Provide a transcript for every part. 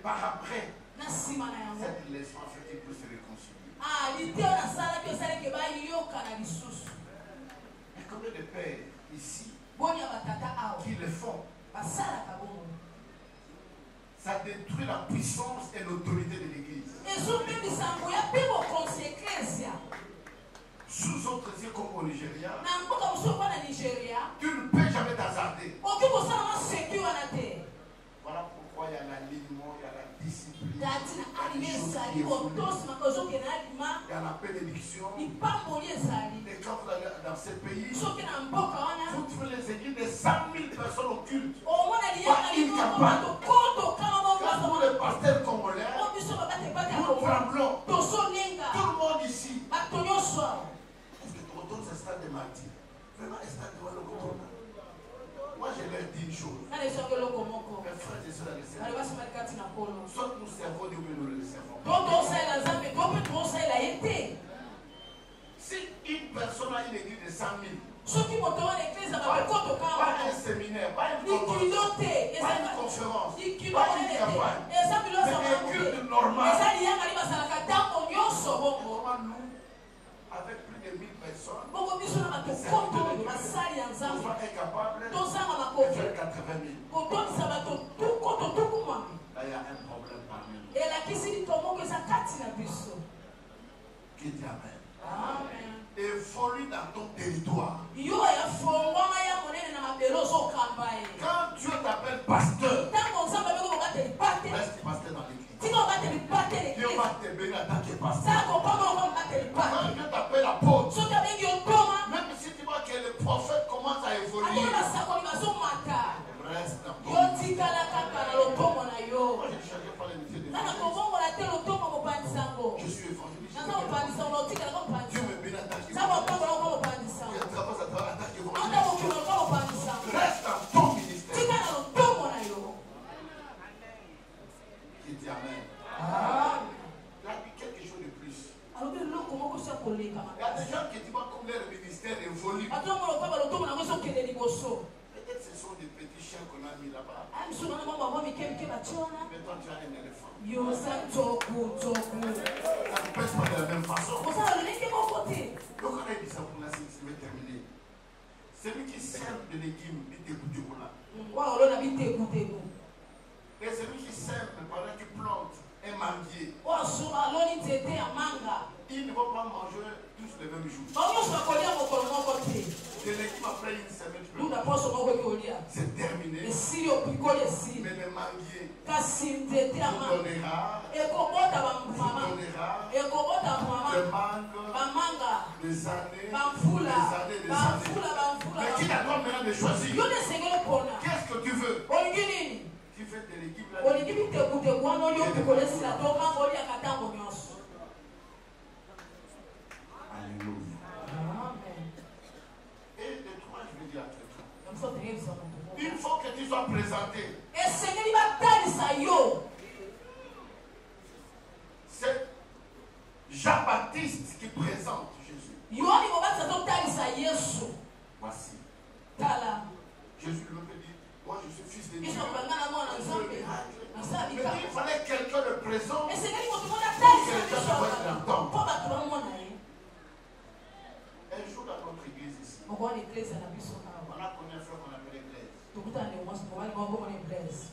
par après, cette leçon a fait qu'il peut se réconcilier. Mais combien de pères ici qui le font? Ça détruit la puissance et l'autorité de l'Église. Sous autres yeux comme au Nigeria, tu ne peux jamais t'hasarder. Voilà pourquoi il y a l'alignement, il y a la discipline, il y a la bénédiction. Et quand vous allez dans ces pays, vous trouvez les églises de 100 000 personnes au culte. Pas une campagne. Quand vous les pasteurs congolais, nous tremblons. Tout le monde ici. Est-ce que tu retournes ce stade de martyr? Vraiment, un stade de Wallokoto. Moi, je leur dis une chose. Mes frères et sœurs, soit nous servons Dieu, mais nous ne le servons pas. Si une personne a une église de 100 000, pas un séminaire, pas une conférence, pas une campagne, mais un culte normal. Comment nous, avec plus de 1000 personnes, nous sommes incapables de faire 80 000. Là, il y a un problème parmi nous. Qui dit Amen? Amen. Évolue dans ton territoire. Quand Dieu t'appelle pasteur, reste pasteur dans l'église. Dieu va te bénir en tant que pasteur. Quand Dieu t'appelle apôtre, même si tu vois que le prophète commence à évoluer, reste dans ton église. Moi, je ne cherche pas les métiers de l'église. Je suis évangéliste. Dieu me bénit en tant qu'évangéliste. Reste dans ton ministère. Qui dit Amen. Il a dit quelque chose de plus. Il y a des gens qui disent comme leur ministère évolue. Peut-être ce sont des petits chiens qu'on a mis là-bas. Mais toi, tu as un éléphant. Ça ne pèse pas de la même façon. Donc, on a dit ça pour la je vais terminer. Celui qui sème de légumes, il t'écoute du là. Et celui qui sème, pendant qu'il plante un manguier, il ne va pas manger tous les mêmes jours. Les légumes après une semaine, c'est terminé. Mais le manguier des années. Mais qui t'attend maintenant de choisir? Qu'est-ce que tu veux? Tu fais de l'équipe là. Alléluia. Et de toi, je veux dire à toi. Une fois que tu sois présenté, c'est Jean-Baptiste qui présente Jésus. Voici. Jésus lui dit, moi je suis fils de Dieu. Mais il fallait quelqu'un de présent pour que les gens puissent l'entendre. Un jour dans notre église ici, on a connu un frère qu'on appelait Blaise.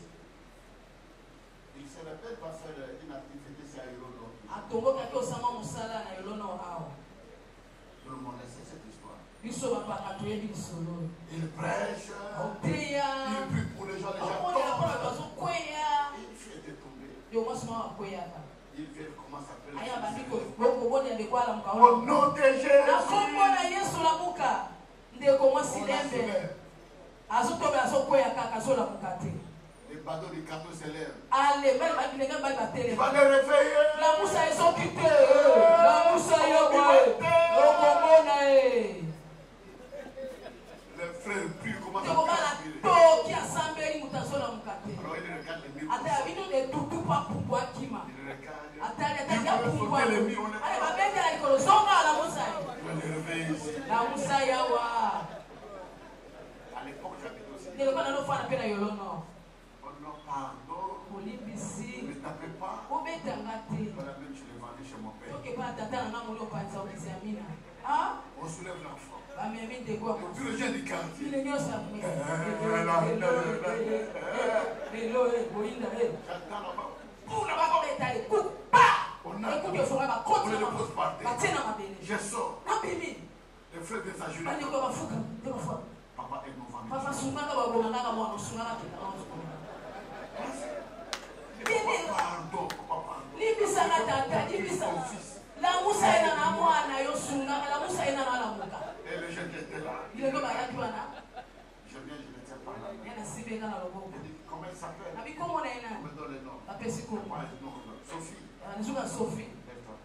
Il se répète pas faire une activité sur Ayolo. Tout le monde sait cette histoire. Il prêche, il prie pour les gens tombent. Une fille était tombée. Il vient comment s'appelle. Au nom de Jésus. Les badauds du carton s'élèvent. Il va les réveiller. La moussa est occupée. La moussa est occupée. Les frères prient comment ça se alors il regarde les murs. À l'époque, j'habitais aussi. On en pardon. Je sors. Les fleurs de sa journée. Papa est mon famille. Pardon. Et les gens qui étaient là. Je viens, je ne tiens pas là. Comment elle s'appelle? On me donne les noms. Sophie. Lève-toi.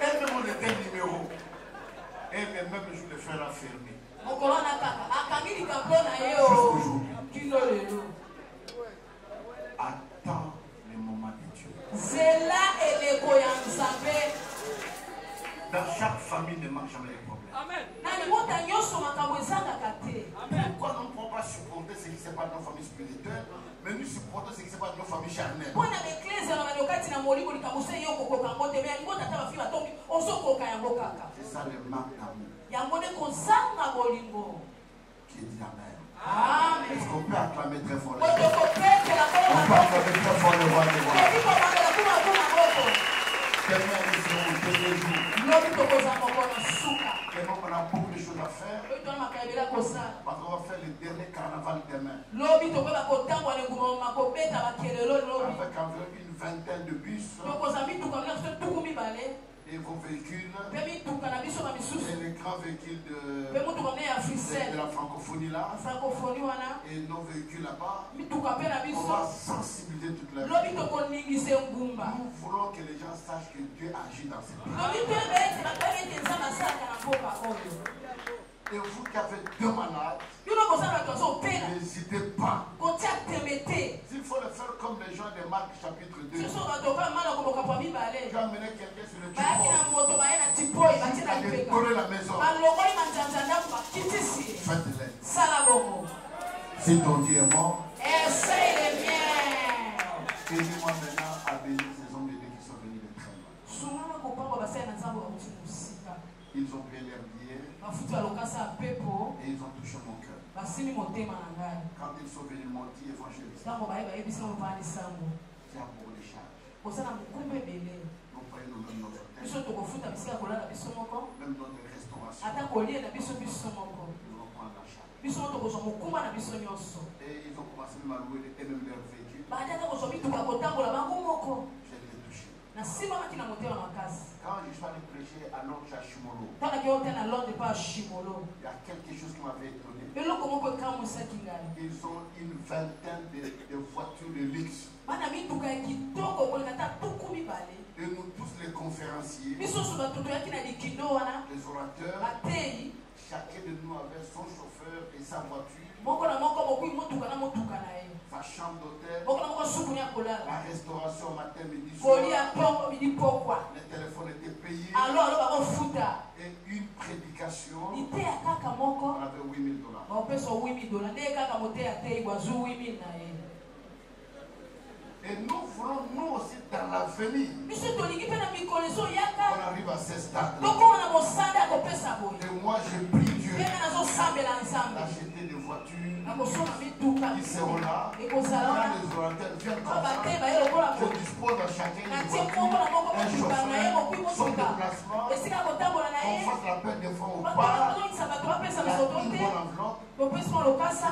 Elle-même, on était numéro. Elle même je le fais la fermer. Attends le moment de Dieu. Dans chaque famille ne manque jamais les problèmes. Amen. Pourquoi nous ne pouvons pas supporter ce qui se passe dans nos familles spirituelles, mais nous supportons ce qui se passe dans nos familles charnelles? C'est ça le manque d'amour. Qui dit Amen. Amen. Est-ce qu'on peut acclamer très fort le roi? On peut acclamer très fort le roi des rois. Tellement nous serons tous les jours. Tellement on a beaucoup de choses à faire. Parce qu'on va faire le dernier carnaval demain. Avec environ une vingtaine de bus. Et vos véhicules. Et les grands véhicules de la francophonie là. Et nos véhicules là-bas. On va sensibiliser toute la vie. Nous voulons que les gens sachent que Dieu agit dans cette vie. Et vous qui avez deux malades, n'hésitez pas. S'il faut le faire comme les gens de Marc chapitre 2. Tu as amené quelqu'un sur le tipot. Si tu as décoré la maison, faites-le. Si ton Dieu est mort, aidez-moi maintenant à bénir ces hommes de Dieu qui sont venus de très loin. Ils ont payé leur billet et ils ont touché mon cœur. Quand ils sont venus mentir évangéliser, tu as pour les charges. Nous prenons même notre tête, même notre restauration. Nous allons prendre la charge. Et ils ont commencé à louer et même leur véhicule. J'ai été touché. Quand je suis allé prêcher à l'ordre à Chimolo, il y a quelque chose qui m'avait étonné. Ils ont une vingtaine de voitures de luxe. Et nous tous les conférenciers, les orateurs, chacun de nous avait son chauffeur et sa voiture, sa chambre d'hôtel, la restauration matin, midi, soir, les téléphones étaient payés, et une prédication, on avait $8,000. Et nous voulons, nous aussi, dans l'avenir, on arrive à ce stade. Et moi, je prie Dieu d'acheter des voitures. Ils seront là. Quand les orateurs viennent comme ça, je dispose à chacun une voiture, un chauffeur, son déplacement. On fasse la peine des fois au pas. Il y a une bonne enveloppe qui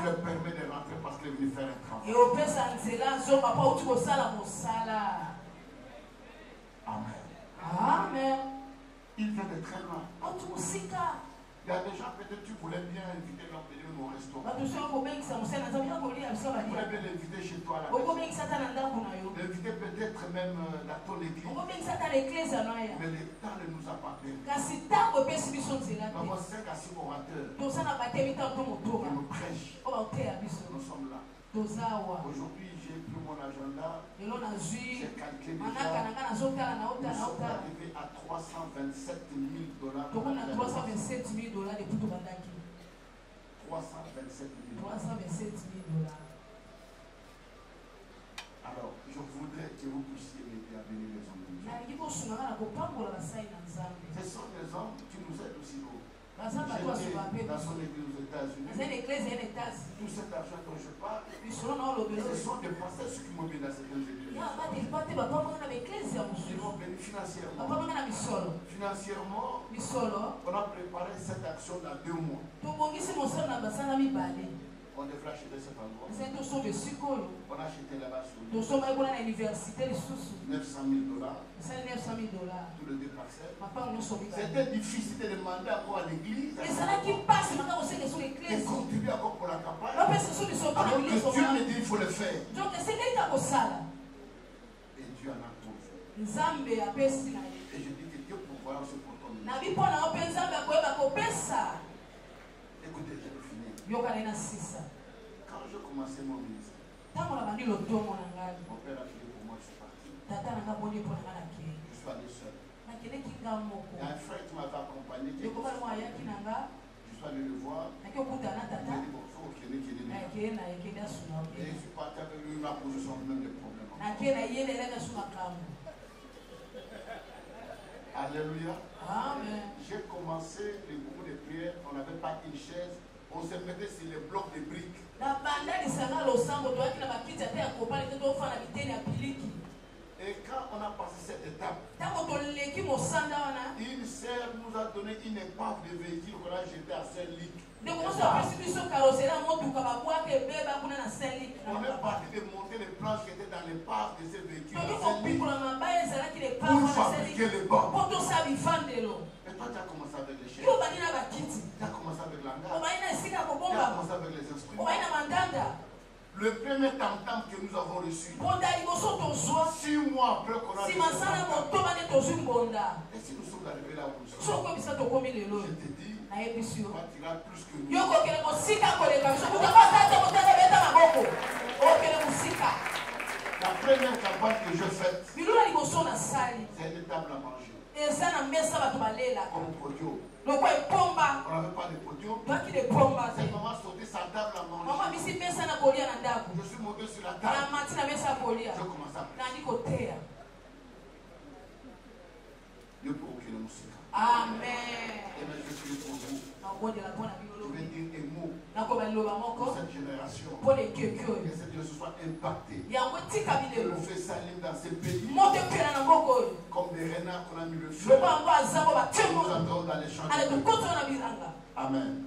leur permet de rentrer parce qu'il est venu faire un travail. Amen. Il vient de très loin. Il y a des gens, peut-être tu voulais bien inviter leur pays au restaurant. Tu voulais bien l'inviter chez toi à la maison. L'inviter peut-être même dans ton église. Mais le temps ne nous a pas permis. Nous avons 5 à 6 orateurs qui nous prêchent. Nous sommes là. Aujourd'hui, j'ai pris mon agenda. J'ai calculé déjà. Nous sommes arrivés à $327 000. $327 000 Alors, je voudrais que vous puissiez m'aider à bénir les hommes de Dieu. Ce sont des dans son église aux États-Unis. Tout cet argent dont je parle, ce sont des pasteurs ceux qui m'ont béni dans certaines églises. Ils m'ont béni financièrement. Financièrement, on a préparé cette action dans 2 mois. On devrait acheter cet endroit. On a acheté là-bas sur $900,000. Tous les 2 parcelles. C'était difficile de demander encore à l'église. Et contribuer encore pour la campagne. Alors que Dieu me dit qu'il faut le faire. Et Dieu en a pourvu. Et je dis que Dieu pourvoira aussi pour ton ministère. Écoutez, je vais finir. Quand je commençais mon ministère, mon père a prié pour moi, je suis parti. Je suis allé seul. Il y a un frère qui m'avait accompagné. Je suis allé le voir. Il m'a dit, bon, il faut qu'il y ait. Et je suis parti avec lui, il m'a posé son même des problèmes. Alléluia. Amen. J'ai commencé le groupe de prière, on n'avait pas une chaise, on se mettait sur les blocs de briques. Et quand on a passé cette étape, une sœur nous a donné une épave de véhicule qu'on a jeté à Saint-Luc. On est parti de monter les planches qui étaient dans l'épave de ces véhicules pour fabriquer les bancs. Et toi, tu as commencé avec les chaises. Tu as commencé avec l'hangar. Tu as commencé avec les instruments. Le premier tam-tam que nous avons reçu, 6 mois après qu'on a reçu, et si nous sommes arrivés là où nous sommes, je te dis, tu partiras plus que nous. La première campagne que je fais, c'est une table à manger. Comme podium. On n'avait pas de podium. Cette maman sautait sa table à manger. Je suis monté sur la table. Je commence à prier. Dieu pour aucune musique. Amen. Et maintenant je suis pour vous. Je vais dire un mot pour cette génération. Que cette Dieu se soit impacté. Que le feu s'allume dans ces pays. Comme des renards qu'on a mis le feu. Nous entrons dans les champs. Amen.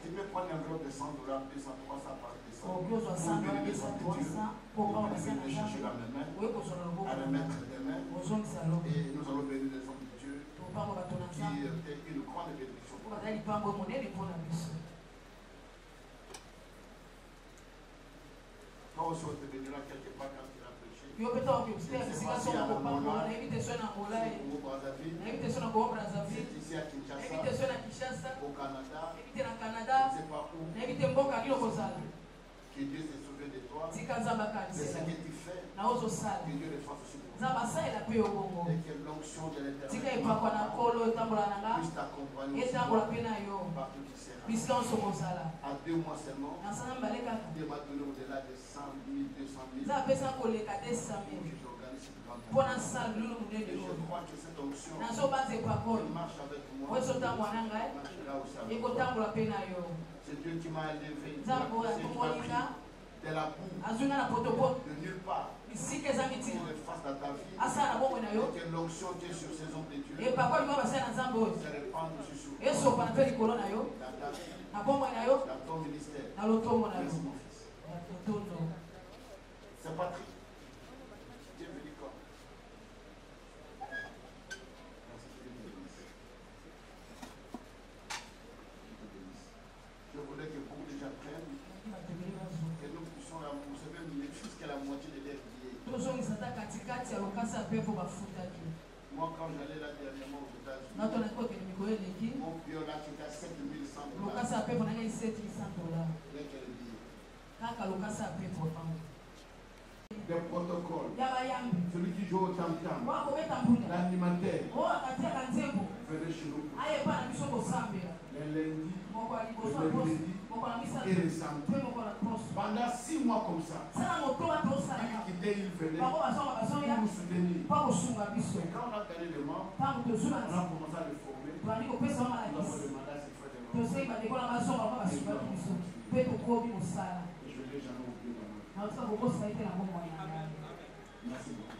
Tu peux prendre une enveloppe de $100, 200, 300 par 200. Pour bénir les santé Dieu. Pour venir chercher dans mes mains. À remettre des mains. Et nous allons bénir les hommes de Dieu. Qui est une grande bénédiction. Toi aussi, on te bénira quelque part quand tu as prêché. C'est ici à Angola, c'est ici à Kinshasa, au Canada, c'est partout. Que Dieu se souvienne de toi, de ce que tu fais, que Dieu le fasse aussi pour toi. Et que l'onction de l'Éternel puisse t'accompagner partout qui sera. À 2 mois seulement, Dieu m'a donné au-delà de 100 000, 200 000. Et je crois que cette onction marche avec moi. C'est Dieu qui m'a élevé de la boue, de nulle part, pour le face à ta vie. Et que l'onction qui est sur ces hommes de Dieu se répande aussi sur toi. Dans ta vie, dans ton ministère. Merci mon fils. C'est Patrick. Dieu bénit quoi? Je voulais que beaucoup de gens prennent et nous puissions la mousser même jusqu'à la moitié de l'air billets. Moi, quand j'allais là dernièrement aux États-Unis, mon billet là qui était à $7 100. Dès qu'elle est billet. Des protocoles. Celui qui joue au tam-tam. L'animateur. Venez chez nous. Les lundis, les mercredis et les samedis. Pendant 6 mois comme ça, il quittait, il venait pour nous soutenir. Et quand on a gagné le mois, on a commencé à le former. Nous avons demandé à ses frères de Je l'ai jamais oublié dans ma vie. Merci beaucoup.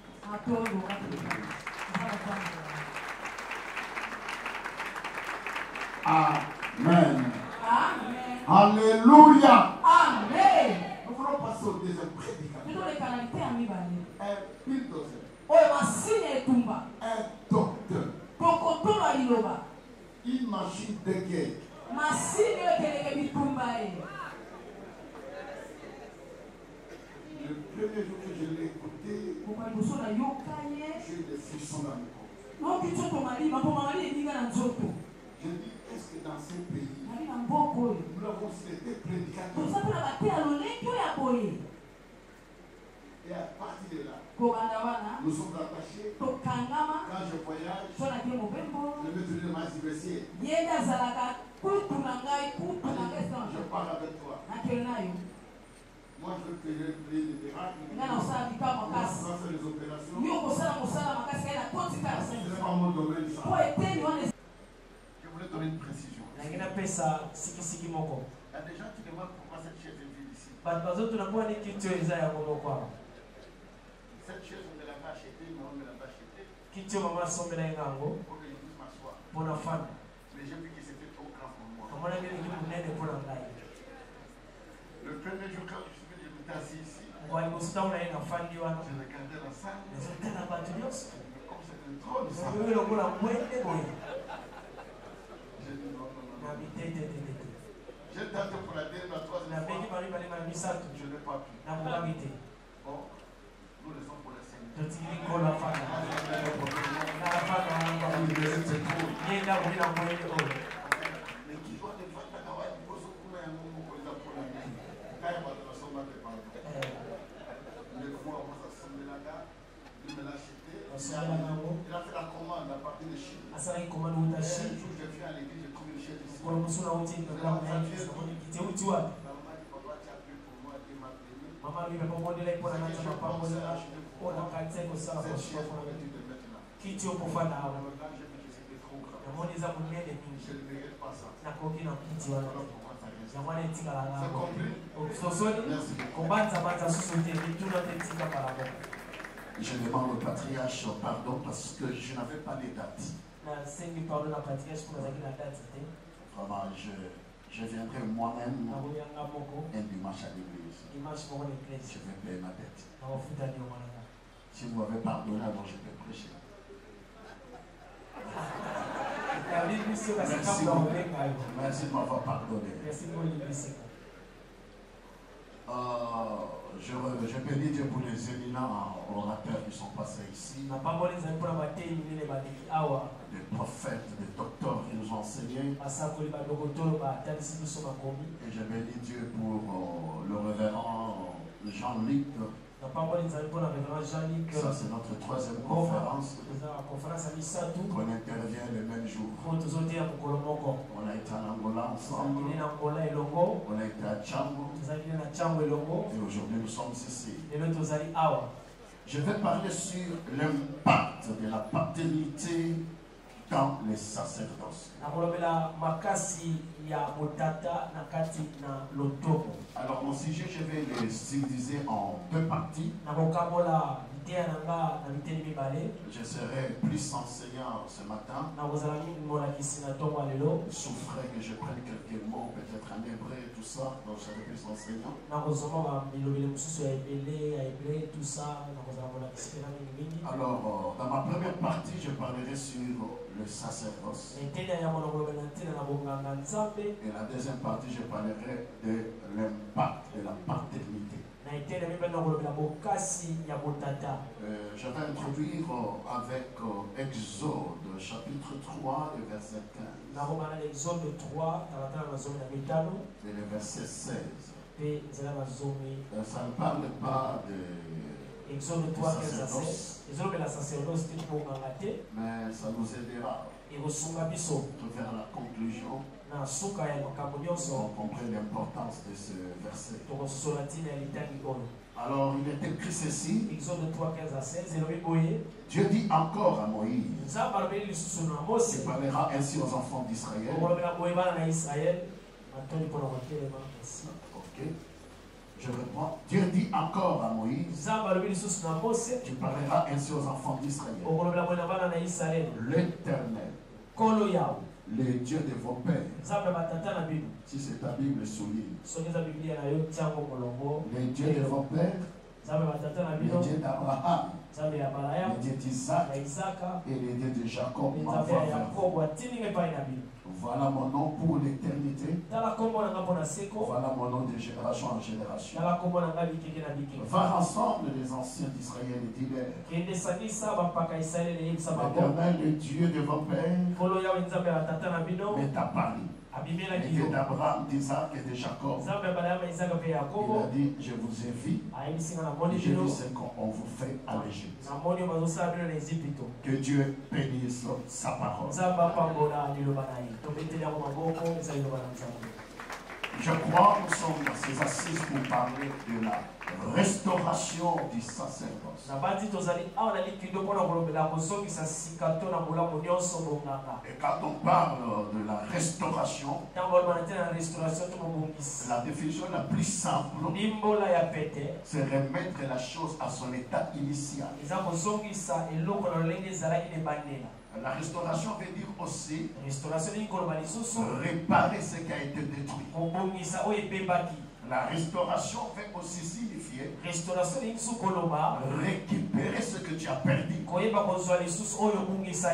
Amen. Amen. Alléluia. Amen. Nous voulons passer au deuxième prédicateur. Un docteur. Une machine de guerre. Le premier jour que je l'ai écouté, j'ai eu des frissons dans le corps. Je dis, est-ce que dans ces pays, nous avons été prédicateurs? Et à partir de là, nous sommes attachés. Quand je voyage, je vais tenir ma diversité. Je parle avec toi. Moi, je veux que je prie des miracles. On va faire les opérations. Ce n'est pas mon domaine, ça. Je voulais donner une précision. Il y a des gens qui demandent pourquoi cette chaise est vide ici. Cette chaise, on me l'a pas achetée, mais on me l'a pas achetée. Pour que je puisse m'asseoir. Mais j'ai vu que c'était trop grand pour moi. Le premier jour, quand je suis assis ici, je regardais la salle. Comme c'est un trône, ça. J'ai dit non. J'ai tenté pour la deuxième, la troisième fois. Je n'ai pas pu. Bon, nous le sommes pour le Seigneur. Il a fait la commande à partir de Chine. Un jour, je viens à l'église, j'ai trouvé une chaise ici. Maman dit, papa, tu as pris pour moi, et m'a béni. Cette chaise, on va dire de mettre là. Maintenant, j'ai vu que c'était trop grand. Je ne mérite pas ça. Alors pourquoi ça reste? C'est compris? Merci beaucoup. Je demande au patriarche pardon parce que je n'avais pas les dates. Vraiment, je viendrai moi-même un dimanche à l'église. Je vais payer ma dette. Si vous m'avez pardonné, alors je vais prêcher. Merci beaucoup. Merci de m'avoir pardonné. Je bénis Dieu pour les éminents orateurs qui sont passés ici, les prophètes, les docteurs qui nous ont enseignés. Et je bénis Dieu pour le révérend Jean-Luc. Ça, c'est notre troisième conférence. On intervient le même jour. On a été en Angola ensemble. On a été à Tchango. Et aujourd'hui, nous sommes ici. Je vais parler sur l'impact de la paternité dans les sacerdoces. Alors mon sujet, je vais le subdiviser en deux parties. Je serai plus enseignant ce matin. Je souffrais que je prenne quelques mots, peut-être en hébreu et tout ça, donc je serai plus enseignant. Alors, dans ma première partie, je parlerai sur le sacerdoce. Et la deuxième partie, je parlerai de l'impact de la paternité. Je vais introduire avec Exode chapitre 3 et verset 15 et le verset 16. Ça ne parle pas de sacerdoce, mais ça nous aidera pour faire la conclusion On comprend l'importance de ce verset. Alors il est écrit ceci. Dieu dit encore à Moïse, tu parleras ainsi aux enfants d'Israël. Ok. Je reprends. Dieu dit encore à Moïse, tu parleras ainsi aux enfants d'Israël. L'Éternel, le Dieu de vos pères. Si c'est ta Bible, souligne. Le Dieu de vos pères, le Dieu d'Abraham, le Dieu d'Isaac et le Dieu de Jacob. Voilà mon nom pour l'éternité. Voilà mon nom de génération en génération. Va ensemble les anciens d'Israël et dis-leur, l'Éternel, le Dieu de vos pères, m'est apparu. Le Dieu d'Abraham, d'Isaac et de Jacob. Il a dit, je vous ai vu. J'ai vu ce qu'on vous fait à l'Égypte. Que Dieu bénisse sa parole. Je crois que nous sommes dans ces assises pour parler de la restauration du sacerdoce. Et quand on parle de la restauration, la définition la plus simple, c'est remettre la chose à son état initial. La restauration veut dire aussi réparer ce qui a été détruit. La restauration veut aussi signifier récupérer ce que tu as perdu.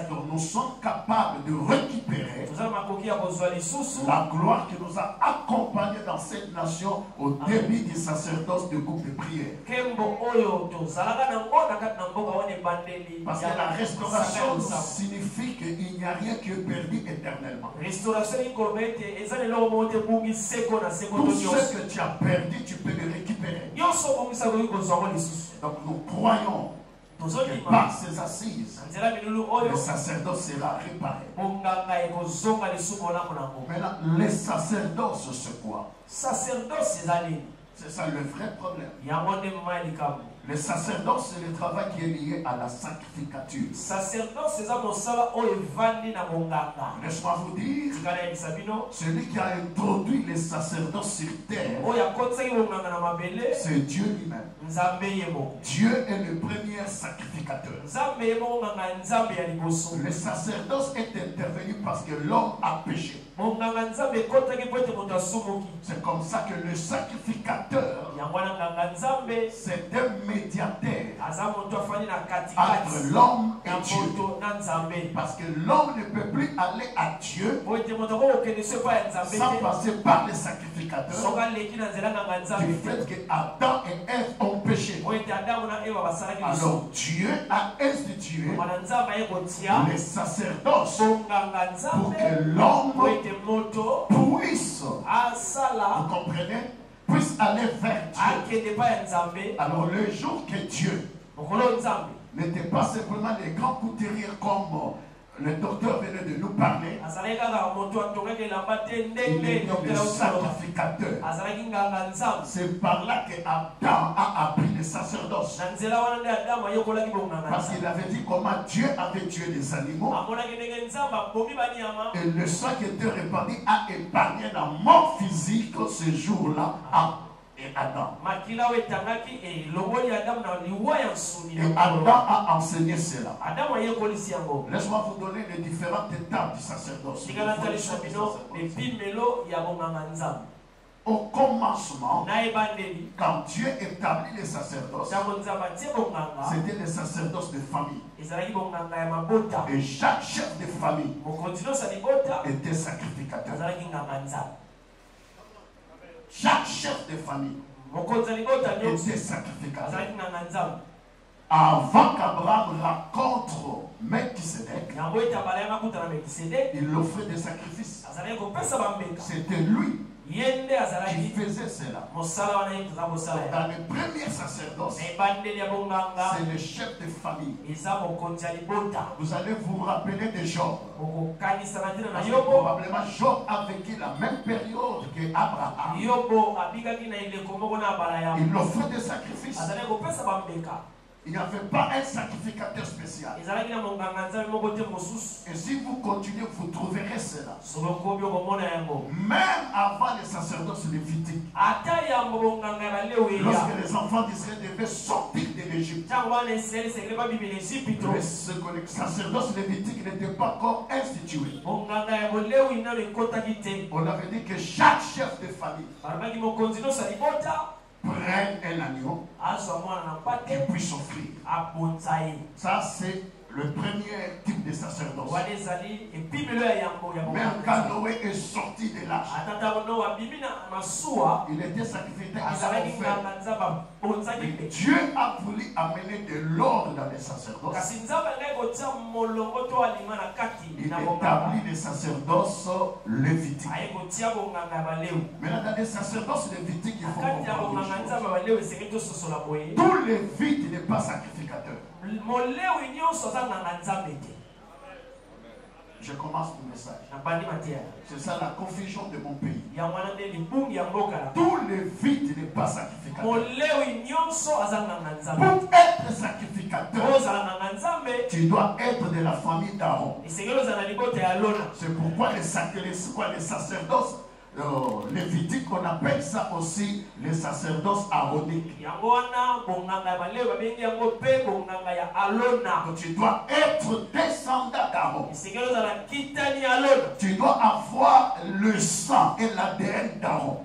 Donc nous sommes capables de récupérer la gloire qui nous a accompagnés dans cette nation au début du sacerdoce de groupe de prière. Parce que la restauration signifie qu'il n'y a rien qui est perdu éternellement. Tout ce que tu as perdu, tu peux le récupérer. Donc nous croyons que par ces assises, le sacerdoce sera réparé. Maintenant, les sacerdoces, c'est quoi? C'est ça le vrai problème. Le sacerdoce, c'est le travail qui est lié à la sanctificature. Laisse-moi vous dire, celui qui a introduit les sacerdoces sur terre, c'est Dieu lui-même. Dieu est le premier sacrificateur. Le sacerdoce est intervenu parce que l'homme a péché. C'est comme ça que le sacrificateur, c'est un médiateur entre l'homme et Dieu. Parce que l'homme ne peut plus aller à Dieu sans passer par les sacrificateurs, du fait que Adam et Ève ont péché. Alors Dieu a institué les sacerdoces pour que l'homme puisse, vous comprenez, puisse aller vers Dieu. Alors le jour que Dieu n'était pas simplement des grands couturiers comme le docteur venait de nous parler, il est le sacrificateur. C'est par là que Adam a appris le sacerdoce. Parce qu'il avait dit comment Dieu avait tué les animaux. Et le sang qui était répandu a épargné la mort physique ce jour-là et Adam. Et Adam a enseigné cela. Laisse-moi vous donner les différentes étapes du sacerdoce. Au commencement, quand Dieu établit les sacerdoces, c'était les sacerdoces de famille. Et chaque chef de famille était sacrificateur. Chaque chef de famille était sacrificateur. Avant qu'Abraham rencontre Melchisédek, il offrait des sacrifices. C'était lui qui faisait cela. Dans le premier sacerdoce, c'est le chef de famille. Vous allez vous rappeler de Job. Probablement Job a vécu la même période que Abraham. Il offrait des sacrifices. Il n'y avait pas un sacrificateur spécial. Et si vous continuez, vous trouverez cela. Même avant les sacerdoces lévitiques, lorsque les enfants d'Israël devaient sortir de l'Égypte, le sacerdoce lévitique n'était pas encore institué. On avait dit que chaque chef de famille prenne un agneau qu'il puisse offrir. Ça, c'est le premier type de sacerdoce. Même quand Noé est sorti de l'arche, il était sacrifié à sa offert. Mais Dieu a voulu amener de l'ordre dans les sacerdoces. Il établit les sacerdoces lévitiques. Maintenant, dans les sacerdoces lévitiques, il faut comprendre une chose. Tout lévite n'est pas sacrificateur. Je commence mon message. C'est ça la confusion de mon pays. Tout lévite n'est pas sacrificateur. Pour être sacrificateur, tu dois être de la famille d'Aaron. C'est pourquoi les sacerdoces lévitique, on appelle ça aussi les sacerdoces aaroniques. Donc tu dois être descendant d'Aaron. Tu dois avoir le sang et l'ADN d'Aaron.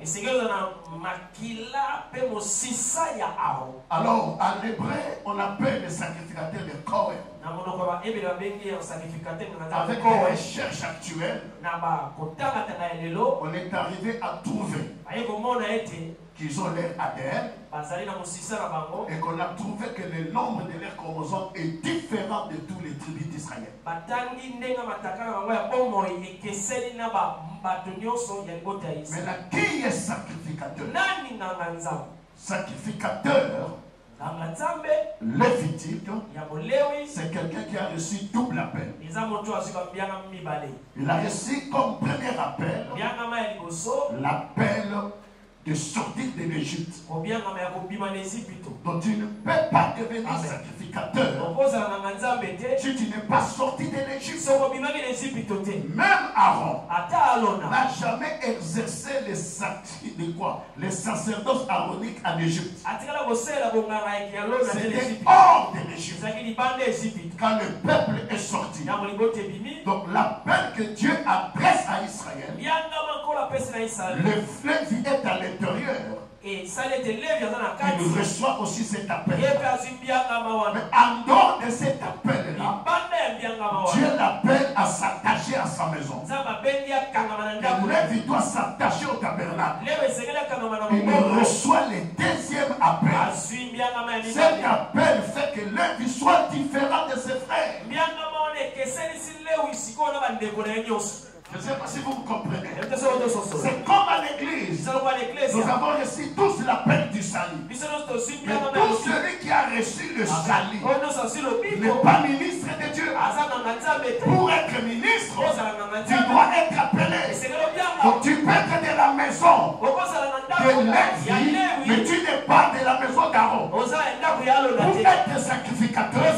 Alors, en hébreu, on appelle les sacrificateurs les Kohen. Avec les recherches actuelles, on est arrivé à trouver qu'ils ont leur ADN et qu'on a trouvé que le nombre de leurs chromosomes est différent de tous les tribus d'Israël. Maintenant, qui est sacrificateur? Sacrificateur lévitique, c'est quelqu'un qui a reçu double appel. Il a reçu comme premier appel l'appel de sortir de l'Égypte. Donc tu ne peux pas devenir sacrificateur si tu n'es pas sorti de l'Égypte. Même Aaron n'a jamais exercé les sacerdoces aaroniques en Égypte. C'était hors de l'Égypte quand le peuple est sorti. Donc l'appel que Dieu adresse à Israël, le fleuve est à l'intérieur. Et il reçoit aussi cet appel. Mais en dehors de cet appel-là, Dieu l'appelle à s'attacher à sa maison. Et Lévi doit s'attacher au tabernacle. Il reçoit le deuxième appel. Cet appel fait que Lévi soit différent de ses frères. Je ne sais pas si vous comprenez. C'est comme à l'église. Nous avons reçu tous l'appel du salut. Mais tout celui qui a reçu le salut n'est pas ministre de Dieu. Pour être ministre, tu dois être appelé. Donc tu peux être de la maison de Lévi, mais tu n'es pas de la maison d'Aaron. Pour être sacrificateur,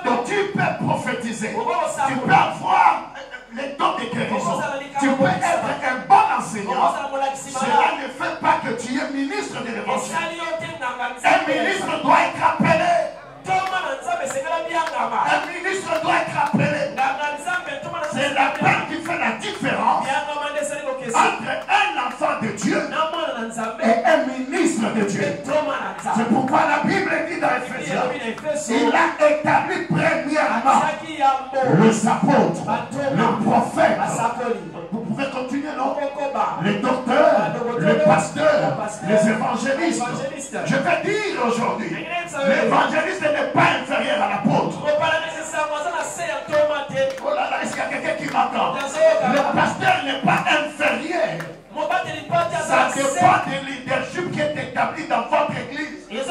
donc tu peux prophétiser. Tu peux avoir les dons de guérison. Tu peux être un bon enseignant. Cela ne fait pas que tu es ministre de l'évangile. Un ministre doit être appelé. Un ministre doit être appelé. C'est l'appel qui fait la différence entre un enfant de Dieu et un ministre de Dieu. C'est pourquoi la Bible dit dans Éphésiens, il a établi premièrement les apôtres, les prophètes. Vous pouvez continuer, non? Les docteurs, les pasteurs, les évangélistes. Je vais dire aujourd'hui, l'évangéliste n'est pas inférieur à l'apôtre. Oh là là, est-ce qu'il y a quelqu'un qui m'entend? Le pasteur n'est pas inférieur Ça dépend du leadership qui est établi dans votre église. Est-ce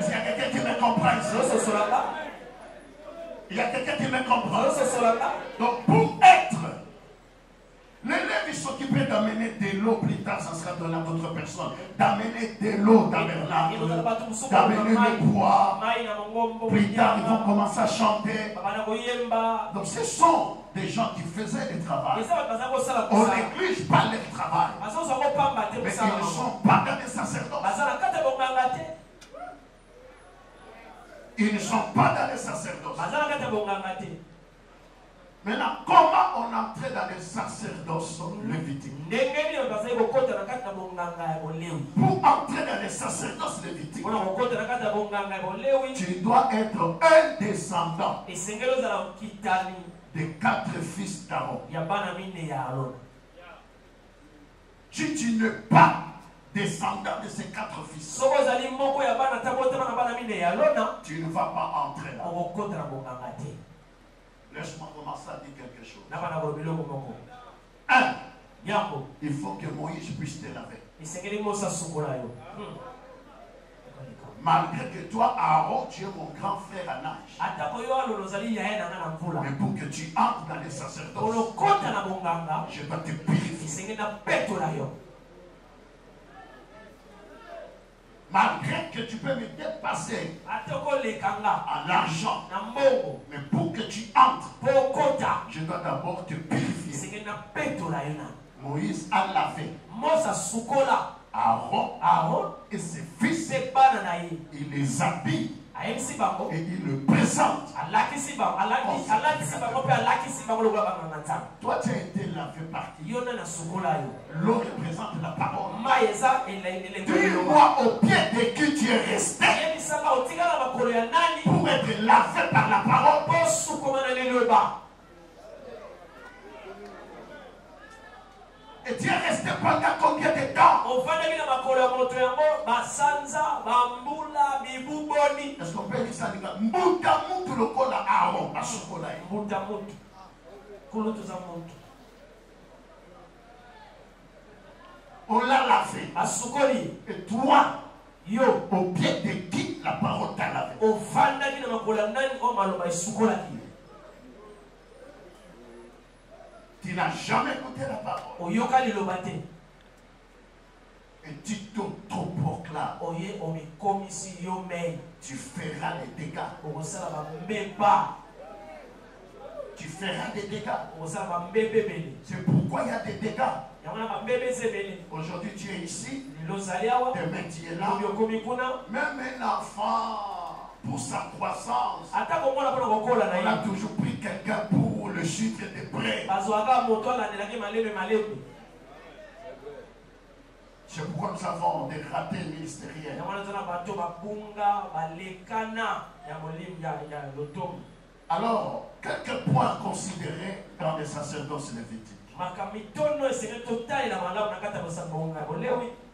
qu'il y a quelqu'un qui me comprend ici? Il y a quelqu'un qui me comprend. Donc pour être, l'élève il s'occupait d'amener de l'eau, plus tard ça sera donné à d'autres personnes, d'amener de l'eau tabernacle, d'amener le bois, plus tard ils vont commencer à chanter. Donc ce sont des gens qui faisaient le travail. On néglige pas leur travail, mais ils ne sont pas dans les sacerdoces. Ils ne sont pas dans les sacerdoces. Maintenant, comment on entrait dans les sacerdoces lévitiques? Pour entrer dans les sacerdoces lévitiques, tu dois être un descendant des 4 fils d'Aaron. Si tu n'es pas descendant de ces 4 fils, tu ne vas pas entrer là. Laisse-moi commencer à dire quelque chose. 1. Il faut que Moïse puisse te laver. Malgré que toi, Aaron, tu es mon grand frère à l'âge. Mais pour que tu entres dans les sacerdoces, je dois te purifier. Malgré que tu peux me dépasser en argent, mais pour que tu entres, je dois d'abord te purifier. Moïse a lavé Aaron et ses fils. Il les habille et il le présente. Toi, tu as été lavé par qui? L'eau représente la parole. Dis-moi au pied de qui tu es resté pour être lavé par la parole. Et tu es resté pendant combien de temps? Est-ce qu'on peut dire ça? On l'a lavé. Et toi, au pied de qui la parole t'a lavé? Tu n'as jamais écouté la parole. Et tu t'auto-proclames. Tu feras les dégâts. Tu feras des dégâts. C'est pourquoi il y a des dégâts. Aujourd'hui tu es ici. Demain tu es là. Même un enfant, pour sa croissance, on a toujours pris quelqu'un pour le chiffre de près. C'est pourquoi nous avons des ratés ministériels. Alors, quelques points considérés dans les sacerdoces lévitiques.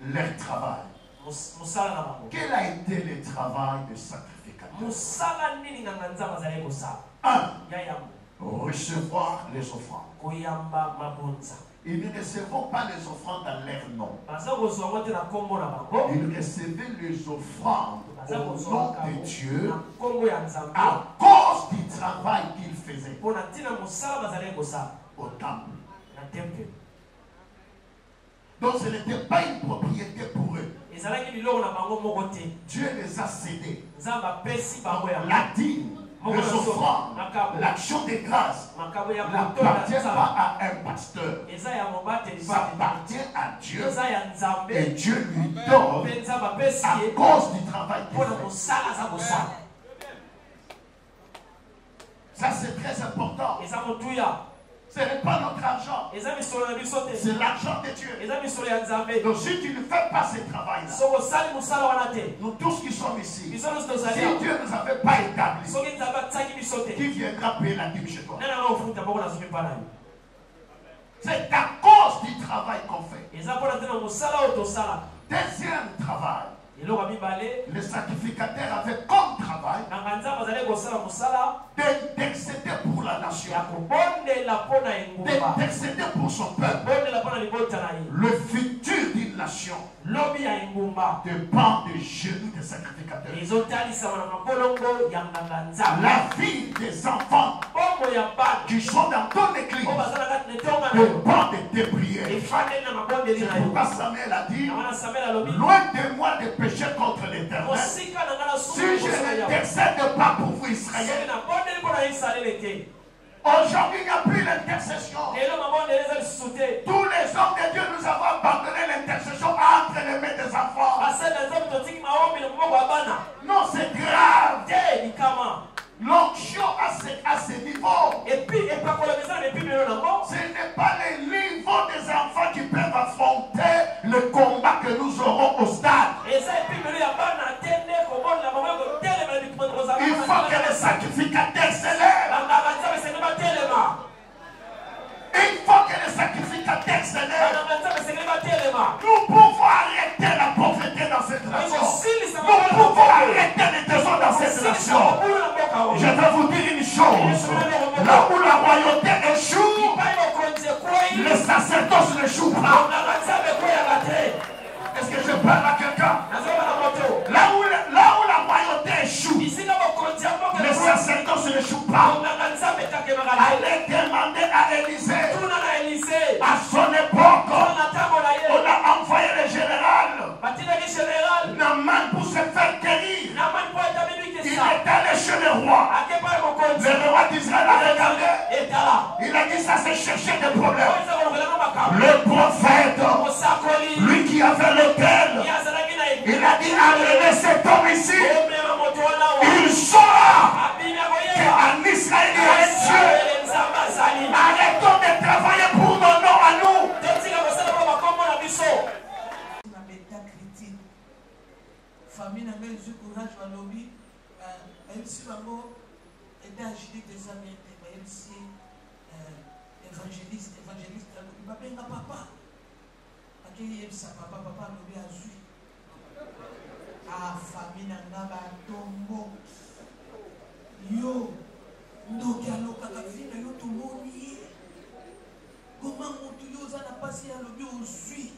Leur travail. Quel a été le travail de sacrificateur? 1. Recevoir les offrandes. Ils ne recevaient pas les offrandes dans leur nom. Ils recevaient les offrandes au nom de Dieu à cause du travail qu'ils faisaient au temple. Donc ce n'était pas une propriété pour eux. Dieu les a cédés. La dîme, les offrandes, l'action de grâce n'appartient pas à un pasteur. Ça appartient à Dieu. Et Dieu lui donne à cause du travail qu'il fait. Ça c'est très important. Ce n'est pas notre argent. C'est l'argent de Dieu. Donc si tu ne fais pas ce travail-là, nous tous qui sommes ici, si Dieu ne nous avait pas établis, qui viendra payer la dîme chez toi? C'est à cause du travail qu'on fait. Deuxième travail. Les sacrificateurs avaient comme travail d'intercéder pour la nation. d'intercéder pour son peuple. Le futur d'une nation dépend des genoux des sacrificateurs. La vie des enfants qui sont dans ton église dépend de tes prières. C'est pourquoi Samuel a dit, loin de moi de pécher contre l'Éternel. Si je n'intercède pas pour vous, Israël, aujourd'hui il n'y a plus l'intercession. Tous les hommes de Dieu, nous avons abandonné l'intercession entre les mains des enfants. Non, c'est grave. L'onction à ce niveau. Ce n'est pas le niveau des enfants qui peuvent affronter le combat que nous aurons au stade. Il faut que les sacrificateurs s'élèvent. Il faut que les sacrificateurs s'élèvent. Nous pouvons arrêter la pauvreté dans cette nation. Nous pouvons arrêter les trésors dans cette nation. Je vais vous dire une chose. Là où la royauté échoue, le sacerdoce n'échoue pas. Est-ce que je parle à quelqu'un? Là où la royauté échoue, le sacerdoce n'échoue pas. Allez demander à Élisée. À son époque, on a envoyé le général Naaman pour se faire guérir. Il est allé chez le roi. Le roi d'Israël a regardé. Il a dit ça, c'est chercher des problèmes. Le prophète, lui qui avait l'autel, il a dit amenez cet homme ici. Il saura qu'en Israël il y a un Dieu. Arrêtons de travailler pour nos noms à nous. Famille n'a même eu courage à lobby. Même si maman était agilée des amis, même si évangéliste, il m'a bien papa. À qui il aime sa papa lobby a vu. Ah, famille n'a pas tombeau. Yo, ndokalo kakafina yo tumoni. Comment mon tuyau n'a passé à lobby au suit.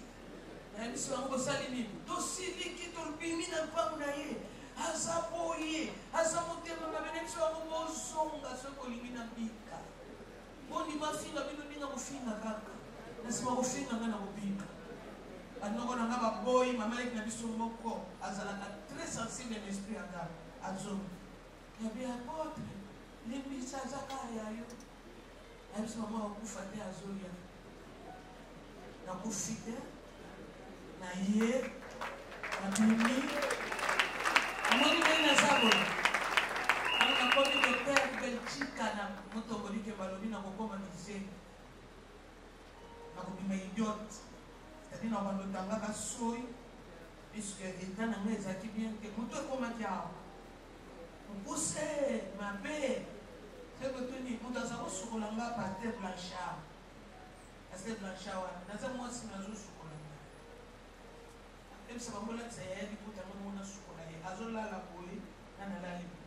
Même si on salini, dossier qui tombini n'a pas mouillé, azapoye, azamote na benefisi wa mozonga soko limina bika. Boni mafinga bino ninga mufinga kaka. Nasima mufinga ngana mubika. Anoko na ngaba boy mama leki na biso moko azala très sensible l'esprit anga azo. Ya bi apotre, limbisa zakaya yo. Ayibisa mama okufa te azoya. Na kufite na ye na bimi amoni mena sabo ana komi docteur Belgique na motongoli ke balobi na kokoma lycée na kobima idiote c'est-à-dire na bandotanga ka soi puisque état na ngai ezaki bien ke moto ekomaki awa mpuse mabe sekotoni moto aza kosukola nga pater blanchard paster blanchard wana naza mwasi nazosukola même ça va me laisser aider pour ta maman na sukola ye azola la boye na la libi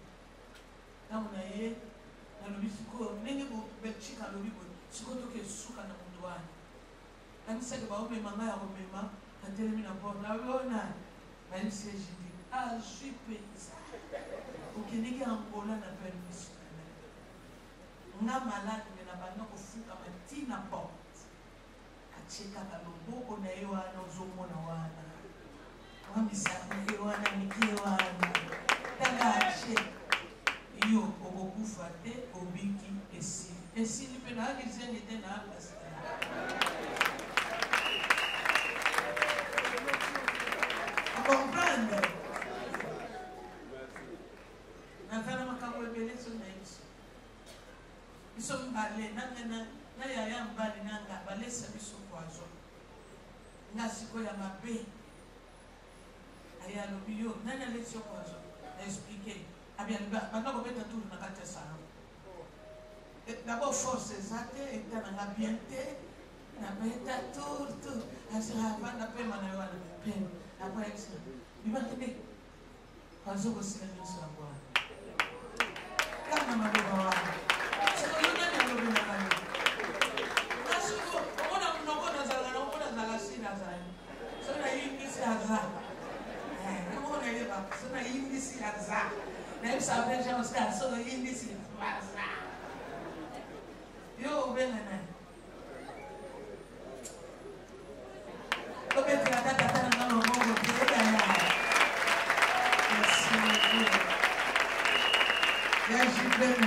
na mona ye na lobi siko nenge bo Belgique a lobi bo siko to ke suka na mundwani na miseke ba ome manga ya komema kantelemi na porte na bona ba msie jidi a jipe ça okeneki angola na permission nga malade me na bana ko fuka matina porte acheka ka loboko na yo ana ozomona wana Tangache yo okokufa te obiki esili pe na akizeni te na pasteur comprendre nafana makambo ebele so na biso mbale na yaya mbale nanga balesa biso poison nga siko ya mabe il y a le bio, n'a pas l'élection quoi expliquer. Ah bien, maintenant on met tout dans la carte ça. D'abord force exacte et dans la bienté, n'a pas tout, à ce rapport n'a pas manuel peine. Après ça, il va tenir. Quand je vous sais nous savoir. Quand on m'a dit c'est que nous n'avons pas savez, j'ai un scar, so il dit c'est yo, ben,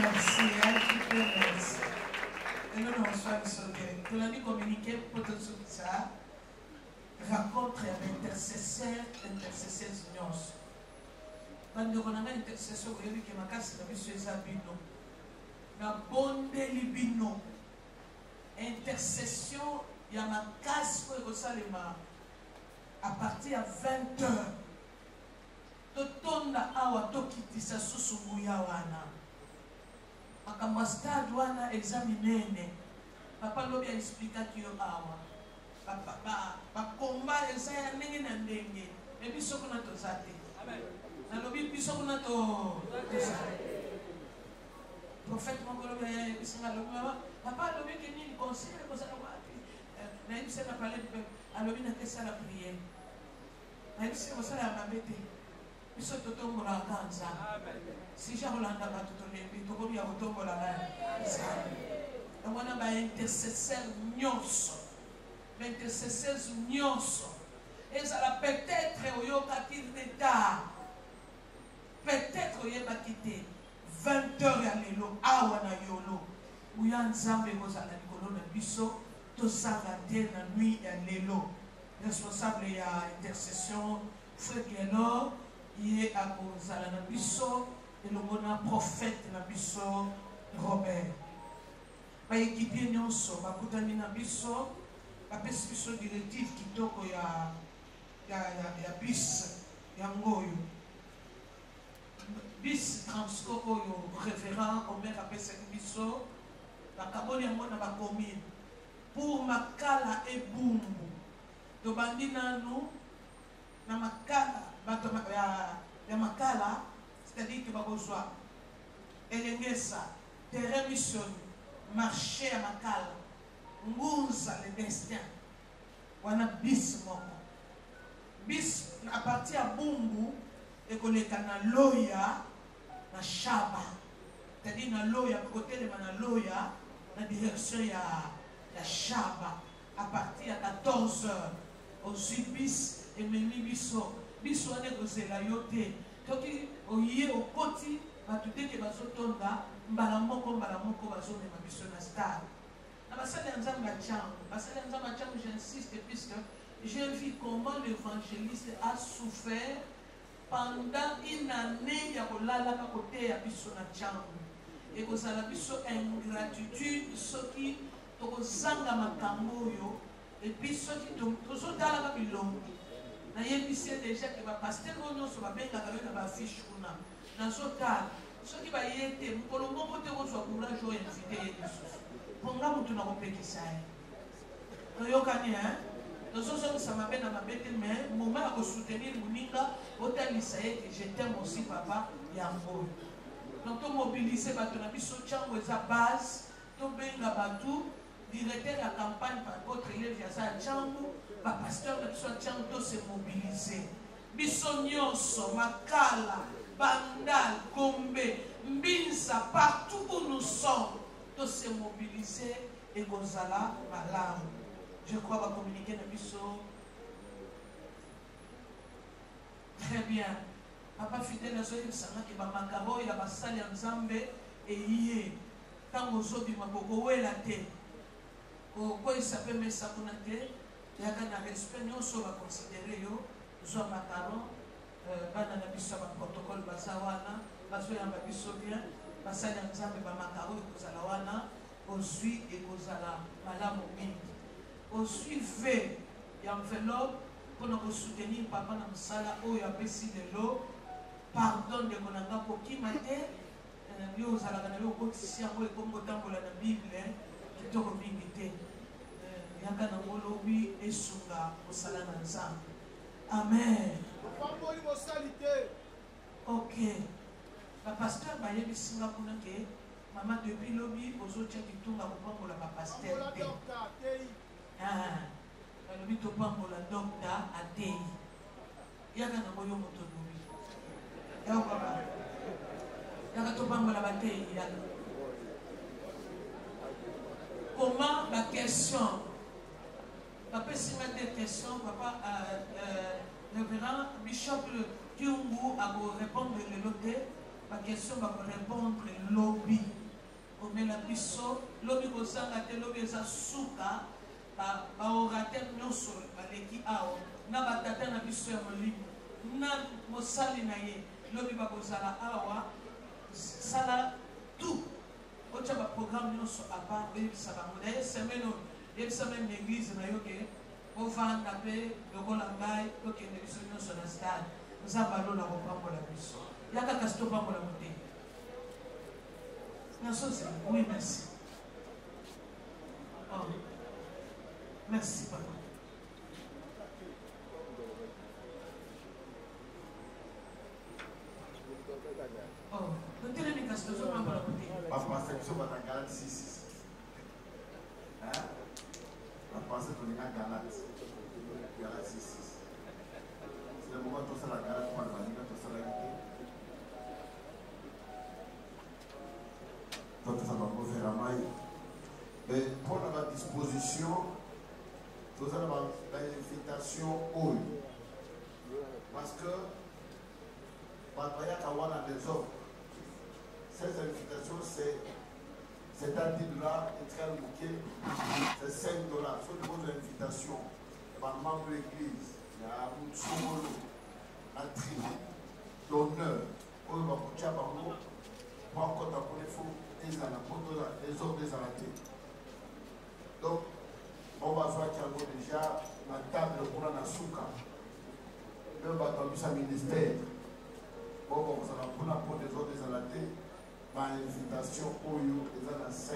merci. Et nous, on soit sauvé. Nous l'avons communiqué pour tout ça. Rencontre d'intercesseurs, unions. Quand on a un intercesseur, vous voyez que ma casse, la vie, c'est Zabino. La bonne libino. Intercession, il y a ma casse pour le Salema. À partir de 20h. Totonda awa tokitisa susu ya wana. Makambo stade wana examinene. Papa lobi explica kiyo awa. Papa komba esaya ndenge na ndenge. E biso kuna tozate. Amen. Na lobi biso kuna tozate. Prophète mongolo ya bisinga lobi papa lobi ke ni conseil ko sa wapi. Na ibisa na parler de alobi na kesa la prière. Na ibisa ko sala mabete. Si j'arrolanda pas tout le monde, tout le monde a on a un intercesseur nyonso. L'intercesseur nyonso. Et ça va peut-être au yokati d'état. Peut-être au yokati 20h à l'élo, awana yolo. Ou yan zambe kozala likolo na biso, to sangate na nuit à l'élo. Responsable ya intercession, frère Guénor. Il est à cause de la biso et le bon prophète la biso Robert. Ba équipier nyonso ba kutani na biso ba pesi biso directive kitoko ya bis ya ngoyo. Bis transco oyo référent Omer apesa biso ba kaboli ya mona ba commune pour makala e bumbu. To bandina nous na makala ya makala, c'est-à-dire que Babozwa, Elengesa, terrain mission, marché à makala, Ngunza le destin, wana bis moko. Bis à partir à Bumbu, et qu'on est na loya, na shaba, c'est-à-dire na loya, côté de na loya, la direction ya shaba, à partir à 14h, au bis et meni biso. Biso ane kozela yote toki oye okoti batuteke bazotonda mbala moko bazomema biso na stade na basali ya nzambe changu j'insiste puisque j'ai vu comment l'évangéliste a souffert pendant une année ya kolalaka kote ya biso na changu et kozala biso ingratitude soki tokozanga makambo oyo et puis soki tozotalaka bilongi. Na yebisi déjà que va pasteur nyonso ba benga ka na ba fiche kuna na zotal soki ba yete mukolo moko te kozwa courage o inviter yesu ponga mutu na kopekisa ye to yokani to soso sama be na mabete mais moment ya ko soutenir muninga otalisa ye que je t'aime aussi papa ya mboyo donc to mobiliser bato na biso chango eza base to benga batu directeur la campagne par votre élève ya sa chango ba pasteur de soit chango se mobiliser biso nyonso makala bandal Gombe Mbinza partout où nous sommes to se mobiliser et kozala malamu je crois va communiquer na biso très bien papa fidèle azoyi sanga ke ba makaro ya basali ya Nzambe eye tango zobi maboko wela te ko isape mesa kuna te yaka na respect nyonso ba considérer yo zo makaro bana na biso ba protocole bazawana bazoyamba biso bien basali ya Nzambe ba makaro ekozala wana ozwi ekozala malamu mingi osuive enveloppe pour nous soutenir papa na msala oyo apesi lelo pardon de konanga kokima te yo ozalaka na yo okotisi yango ekombo tambola na bible kitoko mingi te yaka na ngolobi esunga kosala na Nzambe amen ok bapasteur bayebisinga kuna ke mama depuis lobi ozotia kitunga kopambola bapasteur te balobi topambola docteur atei yaka na moyo moto lobi Comment la question? Papa, si ma des questions, papa, révérend Bishop Kyungu a répondre le loté. Ma question va répondre lobby. Au Melapiso, lobby Kosanga, lobby Zasuka, orateur nyonso, baleki ao, na batata na biso ya molimo, na mosali na ye, lobby bakozala awa, sala tout. Ocha ba programme nyonso à part, oyebisa bango. D'ailleurs, semaine yebisa même l'église na yo ke ovanda pe lokola ngai tokende biso nyonso na stade. Nzamba lo na kopambola biso. Yaka kasi topambola motema. Oui, merci. Oh. Merci, papa. Oh, le téléphone, c'est toujours un peu la bouteille. Ma perception va dans Galate 6. Hein? Ma pensée est dans Galate 6. C'est le moment où tu as la Galate pour la vanille, tu as la guitare. Donc ça va me faire la maille. Mais pour la disposition, nous allons l'invitation haut. Parce que des hommes. Ces invitations, c'est un $10, c'est $5. Sur vos invitations, par membre de l'église, il y a un solo, la tribu, l'honneur, pour le Bakuchabango, pour encore t'appeler faux, les autres des arrêtés. Donc, on va voir qu'il y a déjà la table pour la Nasuka, le bâtiment du ministère. Bon, ça va prendre la porte des autres des arrêtés. Ma invitation au you est à $5.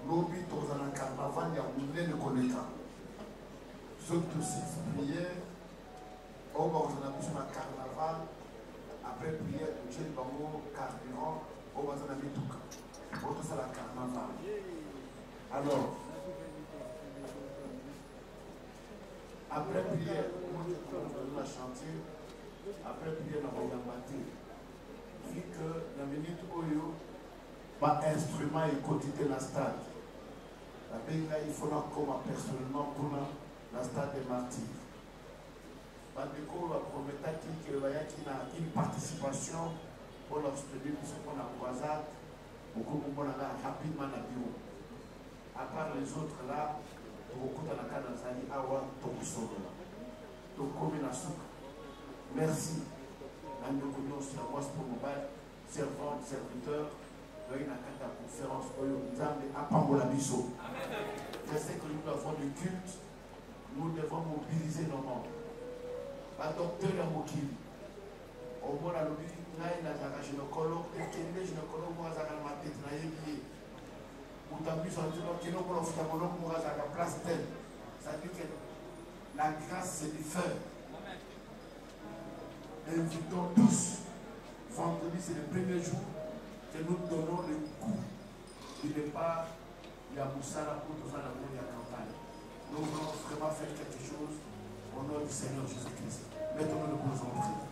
L'objet dans un carnaval, il y a un de connaître. Surtout si prière, on va dans un carnaval, après prière, on tient le bango, carburant, on va dans un bitouka. On va dans un carnaval. Alors, après prière, on va dans chantier, après prière, on va battre. Vu que la minute où pas instrument et quotidien la stade. La benga il faut comme personnellement pour la stade des martyrs. Parce que va promettre qu'il y a une participation pour l'obtenir ce qu'on a croisé beaucoup rapidement dans le bureau. À part les autres là, beaucoup dans la Kanazali, Awa, Tokusoro. Donc comme il a merci. Pour mobile, servant, serviteur, il y a une conférence à Pambola Bisso. Je sais que nous avons du culte, nous devons mobiliser nos membres. La docteur est mokili. Au moins, la lobby, il y a un gynécologue, et qu'il y a un gynécologue, moi, j'ai un matin, il y a un billet. Vous avez vu, qu'il y a un ophtalmologue, moi, j'ai la place d'elle. Ça veut dire que la grâce, c'est du feu. Invitons tous. Vendredi, c'est le premier jour que nous donnons le coup du départ de la Moussala pour nous faire la campagne. Nous voulons vraiment faire quelque chose au nom du Seigneur Jésus-Christ. Mettons-nous le plus en prière.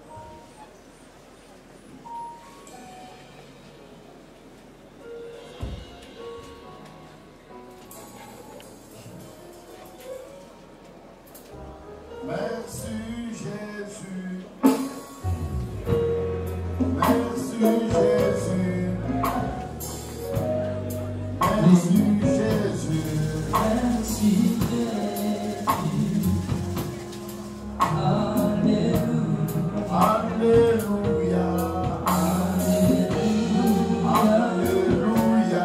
Merci Jésus. Merci Jésus. Merci Jésus. Merci Jésus. Alléluia. Alléluia.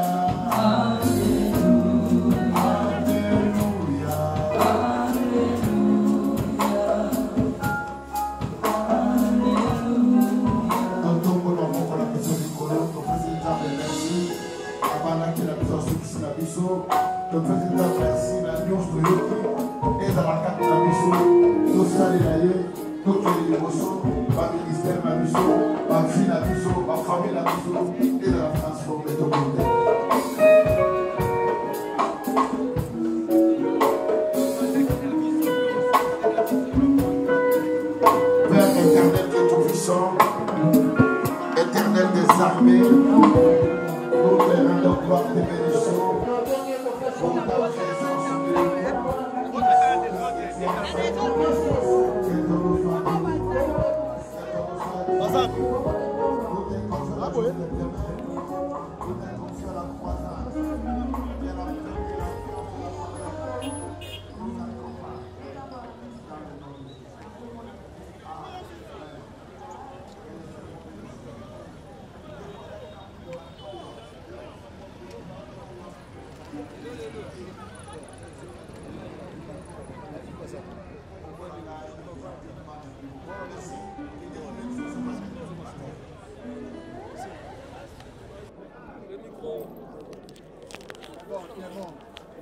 Le président merci la nuance de l'autre et à la carte de la mission sociale et d'ailleurs bien-aimés, nous te rendons gloire et bénédiction pour ta présence sur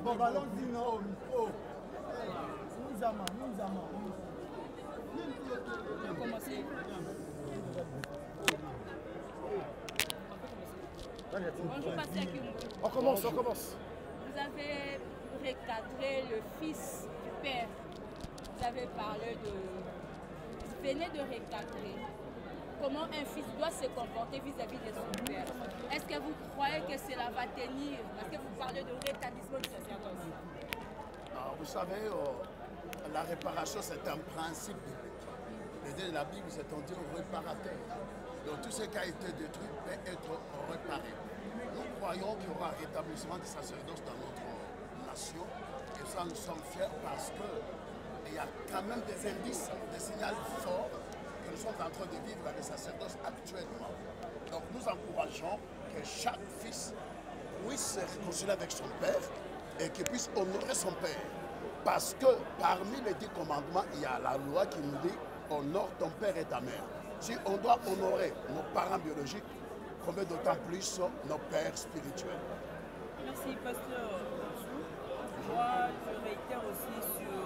Bon, allons-y, non, au micro. Nous amons. Bonjour, Pasteur Kimbo. On commence. Vous avez recadré le fils du Père. Vous avez parlé de... Vous venez de recadrer comment un fils doit se comporter vis-à-vis de son père. Est-ce que vous croyez que cela va tenir? Parce que vous parlez de rétablissement du sacerdoce. Vous savez, la réparation, c'est un principe. Le Dieu de la Bible, c'est un Dieu réparateur. Donc tout ce qui a été détruit peut être réparé. Nous croyons qu'il y aura un rétablissement du sacerdoce dans notre nation. Et ça, nous sommes fiers parce qu'il y a quand même des indices, des signaux forts que nous sommes en train de vivre dans le sacerdoce actuellement. Donc nous encourageons que chaque fils puisse se réconcilier avec son père et qu'il puisse honorer son père. Parce que parmi les 10 commandements, il y a la loi qui nous dit honore ton père et ta mère. Si on doit honorer nos parents biologiques, combien d'autant plus nos pères spirituels. Merci, pasteur. Moi, je réitère aussi sur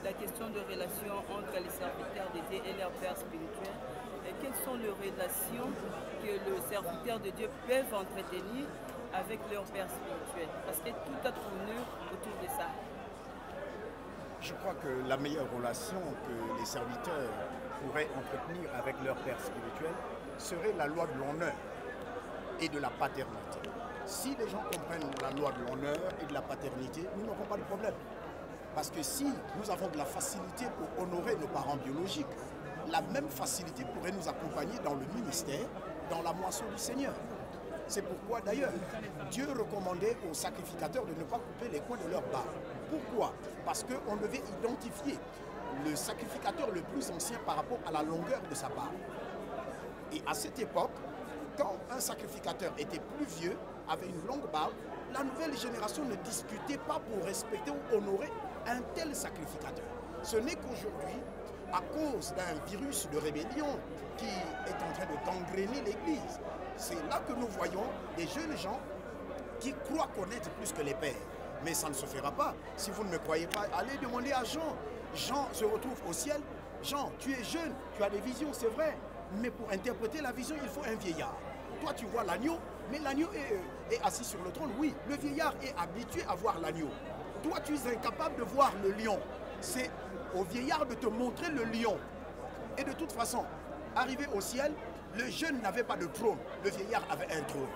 la question de relation entre les serviteurs de Dieu et leurs pères spirituels. Et quelles sont les relations que les serviteurs de Dieu peuvent entretenir avec leurs pères spirituels? Parce que tout a tourné autour de ça. Je crois que la meilleure relation que les serviteurs pourraient entretenir avec leur père spirituel serait la loi de l'honneur et de la paternité. Si les gens comprennent la loi de l'honneur et de la paternité, nous n'aurons pas de problème. Parce que si nous avons de la facilité pour honorer nos parents biologiques, la même facilité pourrait nous accompagner dans le ministère, dans la moisson du Seigneur. C'est pourquoi d'ailleurs, Dieu recommandait aux sacrificateurs de ne pas couper les coins de leur barbe. Pourquoi? Parce qu'on devait identifier le sacrificateur le plus ancien par rapport à la longueur de sa barbe. Et à cette époque, quand un sacrificateur était plus vieux, avait une longue barbe, la nouvelle génération ne discutait pas pour respecter ou honorer un tel sacrificateur. Ce n'est qu'aujourd'hui, à cause d'un virus de rébellion qui est en train de gangréner l'Église, c'est là que nous voyons des jeunes gens qui croient connaître plus que les pères. Mais ça ne se fera pas. Si vous ne me croyez pas, allez demander à Jean. Jean se retrouve au ciel. Jean, tu es jeune, tu as des visions, c'est vrai. Mais pour interpréter la vision, il faut un vieillard. Toi, tu vois l'agneau, mais l'agneau est assis sur le trône. Oui, le vieillard est habitué à voir l'agneau. Toi, tu es incapable de voir le lion. C'est au vieillard de te montrer le lion. Et de toute façon, arrivé au ciel, le jeune n'avait pas de trône. Le vieillard avait un trône.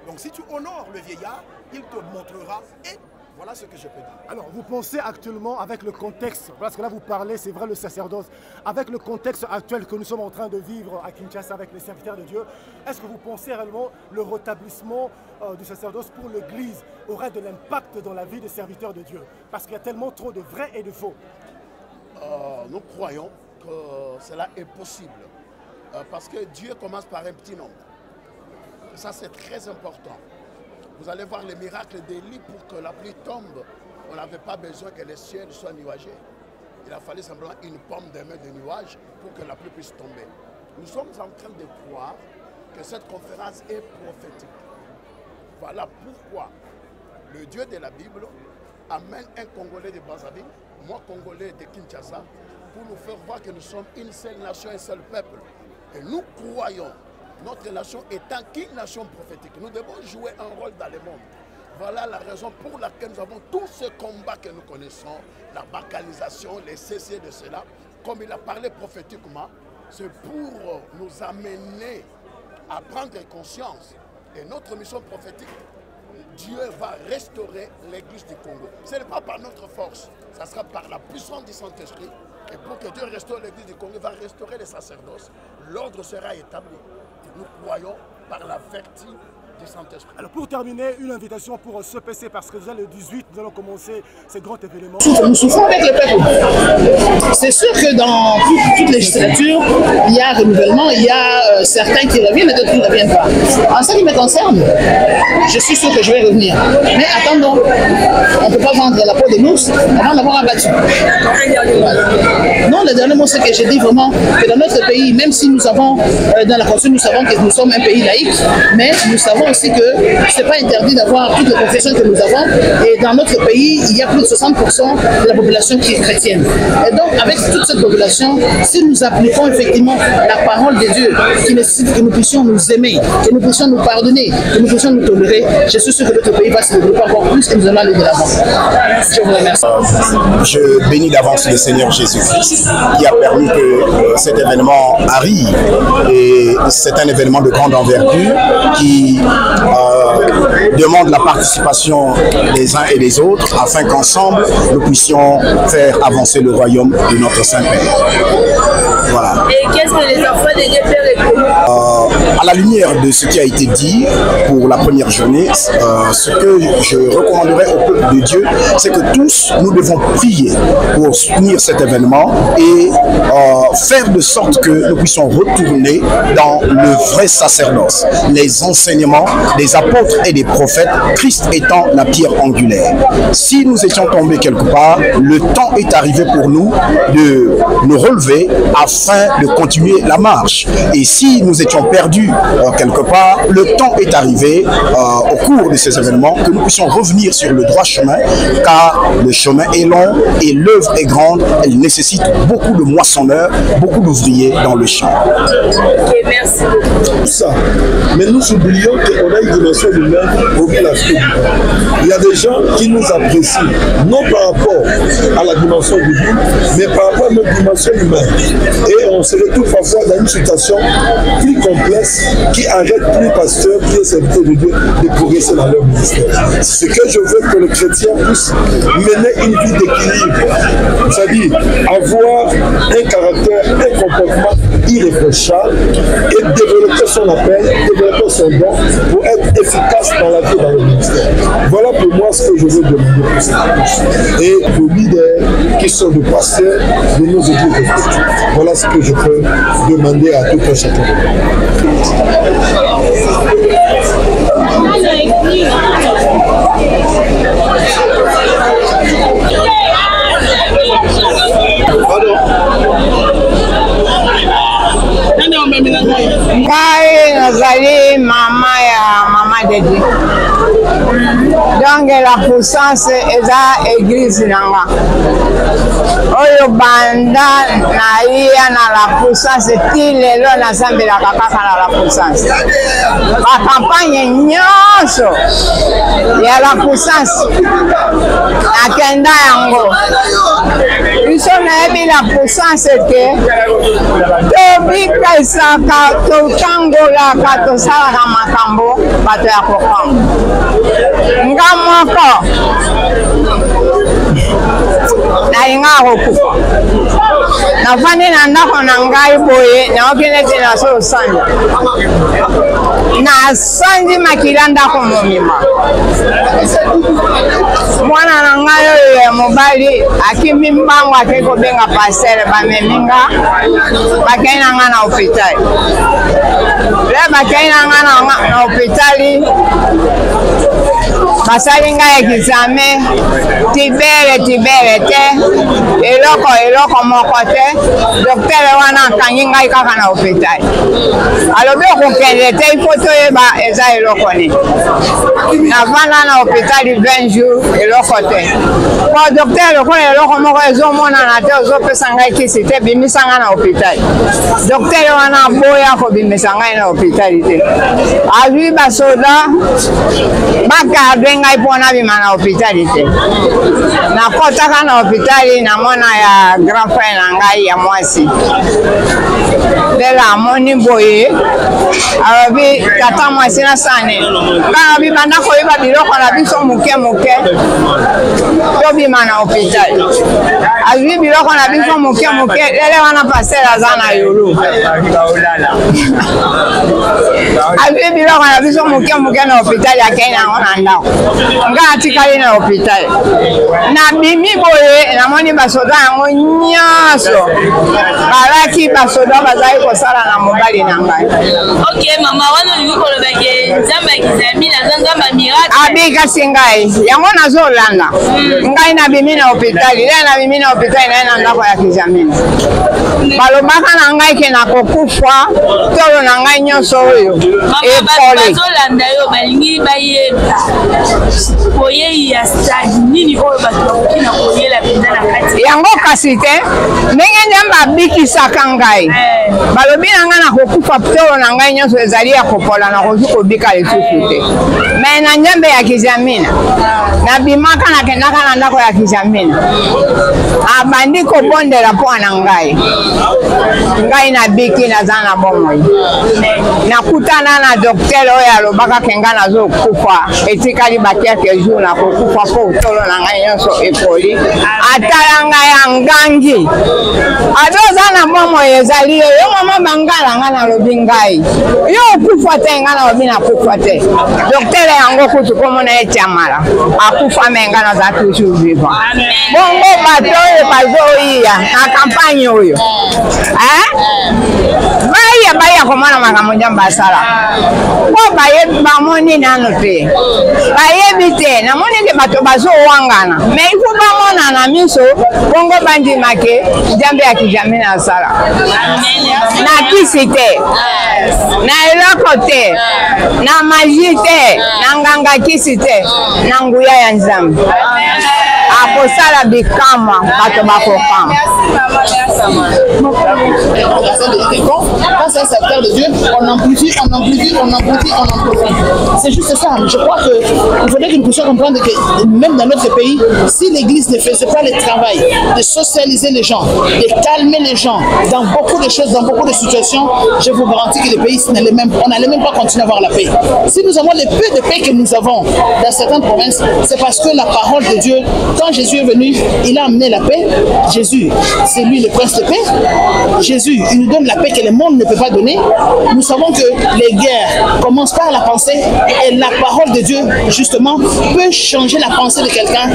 Donc si tu honores le vieillard, il te montrera et voilà ce que je peux dire. Alors, vous pensez actuellement avec le contexte, parce que là vous parlez, c'est vrai, le sacerdoce, avec le contexte actuel que nous sommes en train de vivre à Kinshasa avec les serviteurs de Dieu, est-ce que vous pensez réellement le rétablissement du sacerdoce pour l'Église aurait de l'impact dans la vie des serviteurs de Dieu? Parce qu'il y a tellement trop de vrais et de faux. Nous croyons que cela est possible. Parce que Dieu commence par un petit nombre. Ça, c'est très important. Vous allez voir les miracles d'Élie pour que la pluie tombe. On n'avait pas besoin que les ciels soient nuagés. Il a fallu simplement une pomme de main de nuages pour que la pluie puisse tomber. Nous sommes en train de croire que cette conférence est prophétique. Voilà pourquoi le Dieu de la Bible amène un Congolais de Brazzaville, moi Congolais de Kinshasa, pour nous faire voir que nous sommes une seule nation, un seul peuple. Et nous croyons, notre nation étant qu'une nation prophétique, nous devons jouer un rôle dans le monde. Voilà la raison pour laquelle nous avons tous ces combats que nous connaissons, la bancalisation, les cessez de cela. Comme il a parlé prophétiquement, c'est pour nous amener à prendre conscience. Et notre mission prophétique, Dieu va restaurer l'église du Congo. Ce n'est pas par notre force, ça sera par la puissance du Saint-Esprit. Et pour que Dieu restaure l'église du Congo, il va restaurer les sacerdoces. L'ordre sera établi. Nous croyons par la vertu du Saint-Esprit. Alors pour terminer, une invitation pour ce PC, parce que déjà le 18, nous allons commencer ces grands événements. Nous souffrons avec le peuple. C'est sûr que dans toute législature, il y a un renouvellement, il y a certains qui reviennent et d'autres qui ne reviennent pas. En ce qui me concerne, je suis sûr que je vais revenir. Mais attendons, on ne peut pas vendre la peau de l'ours avant d'avoir abattu. Non, le dernier mot, c'est que j'ai dit vraiment que dans notre pays, même si nous avons, dans la Constitution, nous savons que nous sommes un pays laïque, mais nous savons aussi que ce n'est pas interdit d'avoir toutes les confessions que nous avons. Et dans notre pays, il y a plus de 60% de la population qui est chrétienne. Et donc, avec toute cette population, si nous appliquons effectivement la parole de Dieu, qui nécessite que nous puissions nous aimer, que nous puissions nous pardonner, que nous puissions nous tolérer, je suis sûr que notre pays va se développer encore plus et nous allons aller de l'avant. Je vous remercie. Je bénis d'avance le Seigneur Jésus-Christ qui a permis que cet événement arrive. Et c'est un événement de grande envergure qui demande la participation des uns et des autres afin qu'ensemble nous puissions faire avancer le royaume de notre Saint-Père. Voilà. Et qu'est-ce que les enfants de Dieu peuvent répondre? À la lumière de ce qui a été dit pour la première journée, ce que je recommanderais au peuple de Dieu, c'est que tous nous devons prier pour soutenir cet événement et faire de sorte que nous puissions retourner dans le vrai sacerdoce, les enseignements des apôtres et des prophètes, Christ étant la pierre angulaire. Si nous étions tombés quelque part, le temps est arrivé pour nous de nous relever afin de continuer la marche. Et si nous étions perdus quelque part, le temps est arrivé au cours de ces événements que nous puissions revenir sur le droit chemin, car le chemin est long et l'œuvre est grande. Elle nécessite beaucoup de moissonneurs, beaucoup d'ouvriers dans le champ. Ok, merci. Ça. Mais nous oublions qu'on a une dimension humaine au milieu de l'Afrique. Il y a des gens qui nous apprécient, non par rapport à la dimension divine, mais par rapport à notre dimension humaine. Et on se retrouve parfois dans une situation plus complexe qui arrête plus pasteurs, plus serviteurs de Dieu de progresser dans leur ministère. Ce que je veux que le chrétien puisse mener une vie d'équilibre, c'est-à-dire avoir un caractère, un comportement irréprochable et développer son appel, développer son don pour être efficace dans la vie, dans le ministère. Voilà pour moi ce que je veux demander pour ça. Et aux leaders qui sont des pasteurs de nos églises respectives. Voilà ce que je peux demander à tout un chacun. Ngai nazali mama ya mama Dedi. Donc la puissance eza église nanga. Oyo banda na iya na la puissance ti lelo na sambela kaka na la puissance. Ba campagne nyonso ya la puissance akenda yango. Biso na ebi la puissance ke tobika isaka totangola ka tosalaka makambo bato ya kokamba. Nga moko nalinga kokufa nafandi na ndako na ngai boye naokende te nasosanja nasandi makila ndako momima mwana na ngai oyo ya mobali akimi mbango ake kobenga pasere bameminga bakei na ngai na hopitali le bakei na ngai na hopitali basali ngai exame tibere te eloko moko te docteur wana akangi ngai kaka na hopitali alobi okokende te ifo toyeba eza eloko nini navanda na hopitali 20 jours eloko te po docteur lokola eloko moko ezomonana te ozopesa ngai kisi te bimisa ngai na hopitali docteur wana aboya kobimisa ngai na hopitali te azwi basoda bakarde ngai mpona bima na hopitali te nakotaka na hopitali namona ya grand frère na ngai ya mwasi dela moni boye abi tata mwasi na sane kana bi banda ko iba biloko na biso muke muke to bi mana hôpital abi biloko na biso muke muke lele wana passer azana yolo abi biloko na biso muke muke na hôpital ya Kenya ona ndao nga atikali na hôpital na bimi boye na moni basoda yango nyaso balaki basoda bazali kosala na mobali na ngai. Ok mama wana olingi koloba ke nzambe akizami na nzambe miracle abikasi ngai yango nazolanda ngai na bimi na hôpital ile na bimi na hôpital na ndako ya kizamini balobaka na ngai ke nakokufa tolo na ngai nyonso oyo bazolanda yo balingi bayeba koyei ya stade nini oyo bato bakoki na koyela mpenza na kati yango kasi te ndenge nzambe abikisaka ngai balobi na ngai nakokufa tolo na ngai nyonso ezali ya kopola nakoki kobika lisusu te me na nzambe ya kizamina nabimaka nakendaka na ndako ya kizamina abandi kobondela mpo na ngai ngai nabiki naza na bomoi nakutana na docteur oyo alobaka ke ngai nazokufa etikali bakelke jour nakokufa mpo tolo na ngai nyonso epoli atala ngai ya ngangi azoza na bomoi ezali yo mama bangala ngai nalobi ngai yo okufa te ngai nalobi nakufa te docteur yango kutu komona ye tiamala akufa me ngai naza toujours vivant bongo bato oyo bazoyiya na kampagne oyo baya komona makambo nzambe asala po bamoni nano te bayebi te namoni ke bato bazowangana me ifo bamona na miso bongo bandimake nzambe ya kizamini asala na kisi te na eloko te na magie te na nganga kisi te na nguya ya nzambe akosala bikama bato bakokama. Quand c'est un serviteur de Dieu, on amplifie, on amplifie, on amplifie, on amplifie. C'est juste ça. Je crois qu'il faudrait que nous puissions comprendre que même dans notre pays, si l'Église ne faisait pas le travail de socialiser les gens, de calmer les gens dans beaucoup de choses, dans beaucoup de situations, je vous garantis que le pays, on n'allait même pas continuer à avoir la paix. Si nous avons le peu de paix que nous avons dans certaines provinces, c'est parce que la parole de Dieu, quand Jésus est venu, il a amené la paix. Jésus, c'est lui le prince de paix. Jésus, il nous donne la paix que le monde ne peut pas donner. Nous savons que les guerres commencent par la pensée et la parole de Dieu, justement, peut changer la pensée de quelqu'un.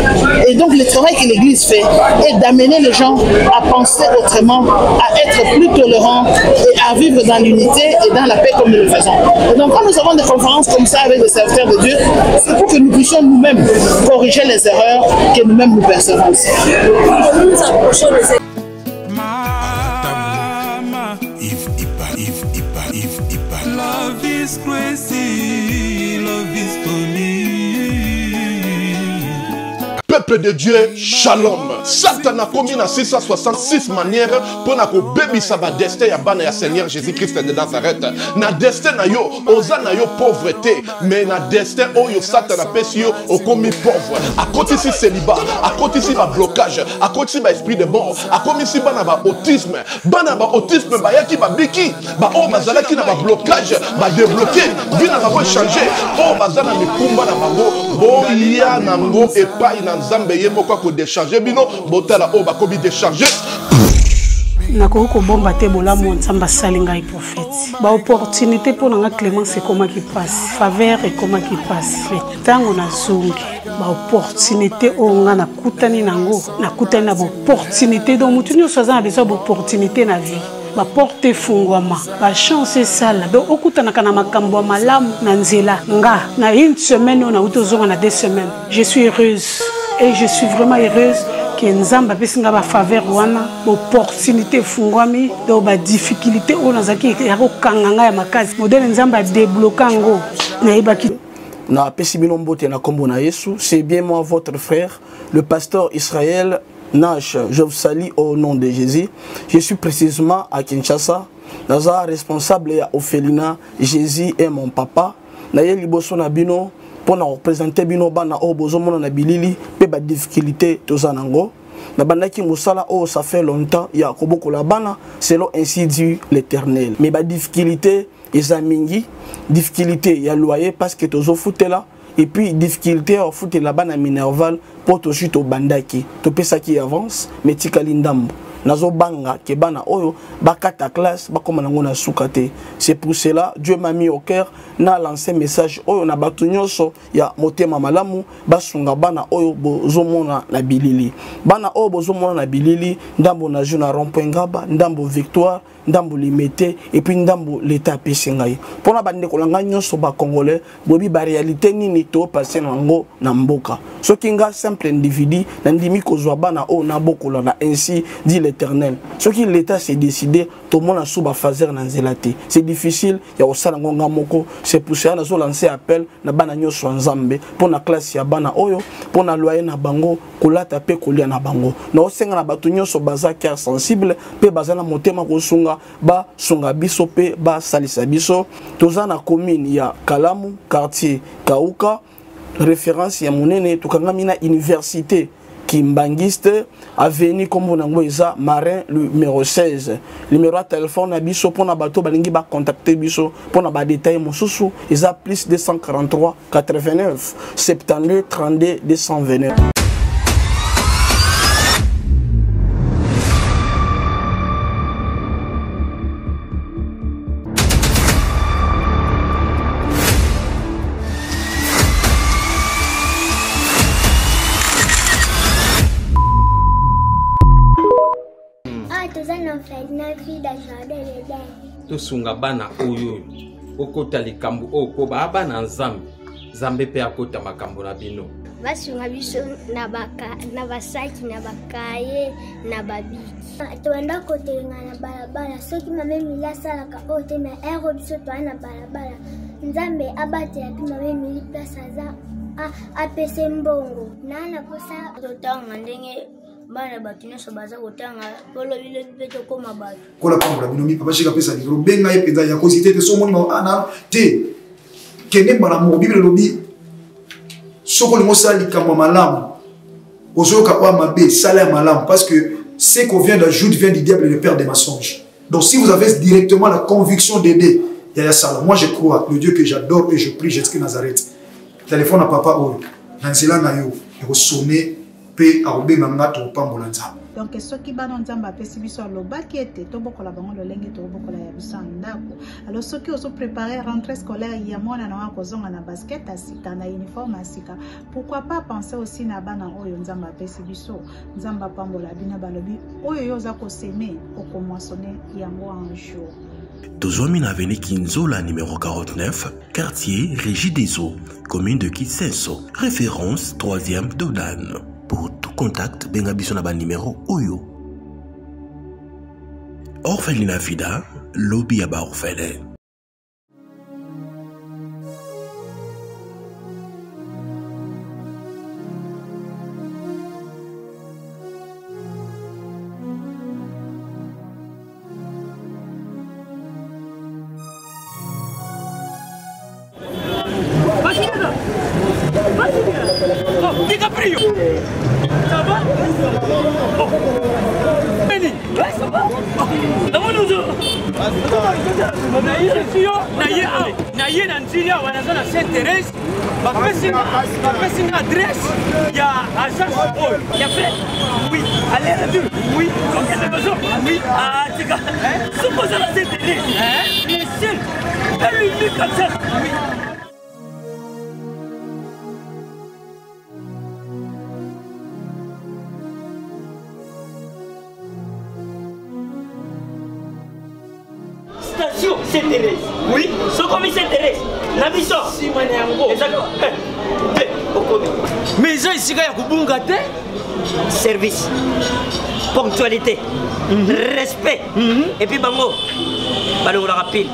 Et donc, le travail que l'Église fait est d'amener les gens à penser autrement, à être plus tolérants et à vivre dans l'unité et dans la paix comme nous le faisons. Et donc, quand nous avons des conférences comme ça avec les serviteurs de Dieu, c'est pour que nous puissions nous-mêmes corriger les erreurs que nous-mêmes nous percevons aussi. Nous approchons les Love is crazy, love is funny. Peuple de Dieu, shalom. Satan a commis dans 666 manières pour nous bébisa ba destin ya bana ya Seigneur Jésus-Christ de Nazareth. Na destin na yo, oza na yo pauvreté, mais na destin oyo Satan a pesi yo au commis pauvre. A côté si célibat, à côté si ba blocage, à côté si ba esprit de mort, à côté si bana ba autisme ba yaki ba biki, ba o bazala ki na ba blocage, ba débloquer, bina ba changer. O bazala mikumba na bango, bo ya na ngo epai na Nzambe yemo kwa ko décharger bino botala o ba ko bi décharger. Nakoko ko bomba te bolamu Nzambe asali ngai prophète. Ba opportunité pour nga Clémence et comment qui passe, faveur et comment qui passe. Le temps on a zungi. Ba opportunité o nga na kutani nango, na kutani na opportunité donc mutu nyoso za besoin d'opportunité na vie. Ba porte fungwama, ba chance sala. Donc okutana kana makambo malamu na nzela nga na une semaine on a utozonga na 2 semaines. Je suis heureuse et je suis vraiment heureuse que Nzamba pesinga ba faveur wana, opportunité fungwami, donc ba difficulté on azaki ya ko kanganga ya makazi. Modèle Nzamba débloquer ngo na ibaki. Na pesibino mbote na kombo na Yesu, c'est bien moi votre frère, le pasteur Israël Nash. Je vous salue au nom de Jésus. Je suis précisément à Kinshasa. Naza responsable ya Ophelina, Jésus est mon papa. Na ye liboso na bino pour na représenter bino bana o bozo mona na bilili pe ba difficulté tozanango. na bandaki musala oh ça fait longtemps ya koboko la bana selon ainsi dit l'Éternel. Mais ba difficulté ezamingi, difficulté ya loyer parce que tozo foutela et puis difficulté au foot la bana minerval pour to chute au bandaki to pesa qui avance mais tikali ndambo nazo banga ke bana oyo bakata classe bakoma nango na sukate. C'est pour cela Dieu m'a mis au cœur na lancé message oyo na batu nyonso ya motema malamu basunga bana oyo bozomona na bilili, bana oyo bozomona na bilili ndambo na juna rond-point Ngaba, ndambo Victoire, ndambo Limete et puis ndambo l'état pesingai pona bande kolanga nyonso ba congolais bobi ba réalité nini to passer nango na mboka soki nga simple individu na ndimi kozwa bana o na bokola na ainsi dit l'Éternel. Soki l'état s'est décidé tout monde a sous ba fazer na nzelate c'est difficile ya osala ngonga moko. C'est pour ça nazo lancer appel na bana nyonso nzambe pona classe ya bana oyo pona loyer na bango kolata pe kolia na bango na osenga na batu nyonso baza cœur sensible pe bazana motema kosunga ba sunga biso pe ba salisa biso. Toza na commune ya Kalamu quartier Kauka référence ya monene tukangami na université Kimbangiste avenue comme on eza Marin numéro 16. Numéro de téléphone na biso pona bato balingi ba contacter biso pona ba détail mosusu eza plus 243 89 72 32 229. tosunga bana oyo okota likambo oko bana nzambe nzambe pe akota makambo na bino basunga biso na basaki na bakaye na babiki toenda kotelenga na balabala soki mame mila salaka oyo te na ero biso toa na balabala nzambe abatela mpe mame mili place aza apese mbongo nana posa totanga ndenge bana bato nyonso baza kotanga polobile mpe tokóma bato kola pambola bino mipa bashika pesa livre benga ye mpenza ya kosite te somoni ana te kende mbala moko bibele lobi soko olingi osala likambo ya malamu ozoyoka oya mabe sala ya malamu parce que ce qu'on vient d'ajoute vient du diable et le père des mensonges. Donc si vous avez directement la conviction d'aider Yaya Sala, moi je crois le Dieu que j'adore et je prie Jésus Nazareth téléphone à papa oyo na nzela na yo ekosone pe arobenga ngato pambola nzambe. Donc soki bana nzamba pesi biso alobaki ete tobokola bango lolenge tobokola ya biso ndako. Alors soki ozo préparer rentrée scolaire ya mwana na wako zonga na basket asika na uniforme asika, pourquoi pas penser aussi na bana oyo nzamba pesi biso nzamba pambola bina balobi oyo yoza ko semer okomoissonner yango un jour. Tozomi na avenue Kinzola numéro 49, quartier Régie des Eaux, commune de Kitsenso, référence 3e Dodan. Pour tout contact, benga biso na ba numéro oyo. Orphelinat Vida, lobby à ba orphelin. DiCaprio, ça va? Benny, ouais, ça va? D'abord nous naye na nzilia wanazana Sainte-Thérèse bapesi na adresse ya agence oil ya fait oui allez retour oui donc elle a besoin oui tika supposé la Sainte-Thérèse les seuls elle lui dit comme ça oui. Sainte-Thérèse. Oui, ce commis Sainte-Thérèse. La mission. Si, moi, mais ils ont ici à Kubunga. Service. Ponctualité. Respect. Et puis, bango. Balou la rapide.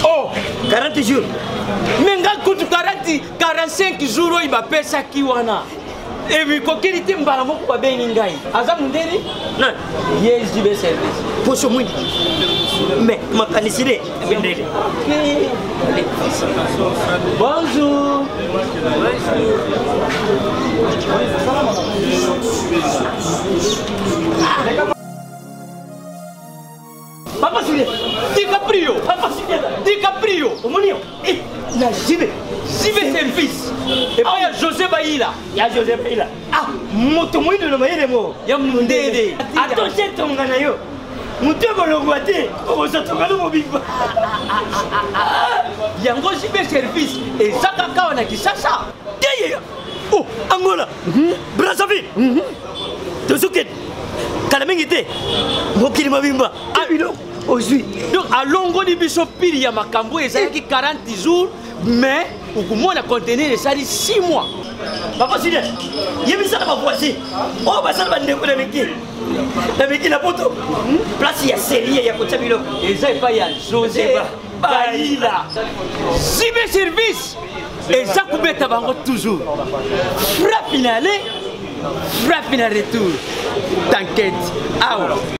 Oh, 40 jours. Mais quand 45 jours, il va payer ça qui wana. Et puis, quand il était mbala moko ba bengi ngai. Aza mundeni? Non. Yes, JB service. Poso mwindi. Mais makanisire bendele. Bonjour. Papa Julien, DiCaprio, Papa Julien, DiCaprio, Omonio, et la JB service. Et puis il y a José Baïla. Il y a José Baïla. Ah, moto de le mot. Il y a Mundede. Attends, c'est ton ganayo. Moutego le guaté, on se trouve le mobile. Il y a un gros JB service. Et ça, on a dit ça. Oh, Angola, Brazzaville, Tozuket, Kalamingite, Mokili Mabimba, Abino. Donc, à longo de Bishop Pili, il y a Makambo, et ça qui 40 jours, mais au moins la contenir, ça dit 6 mois. Papa Sylvain, il y a mis ça dans ma voici. Oh, bah ça va me décoller avec qui? Avec qui la photo? Place, il y a série, il y a Kotabilo. Et ça, il y a José Baïla. Cyber service. Et ça, vous mettez toujours. Frappe finale, frappe finale retour. T'inquiète. Ah ouais.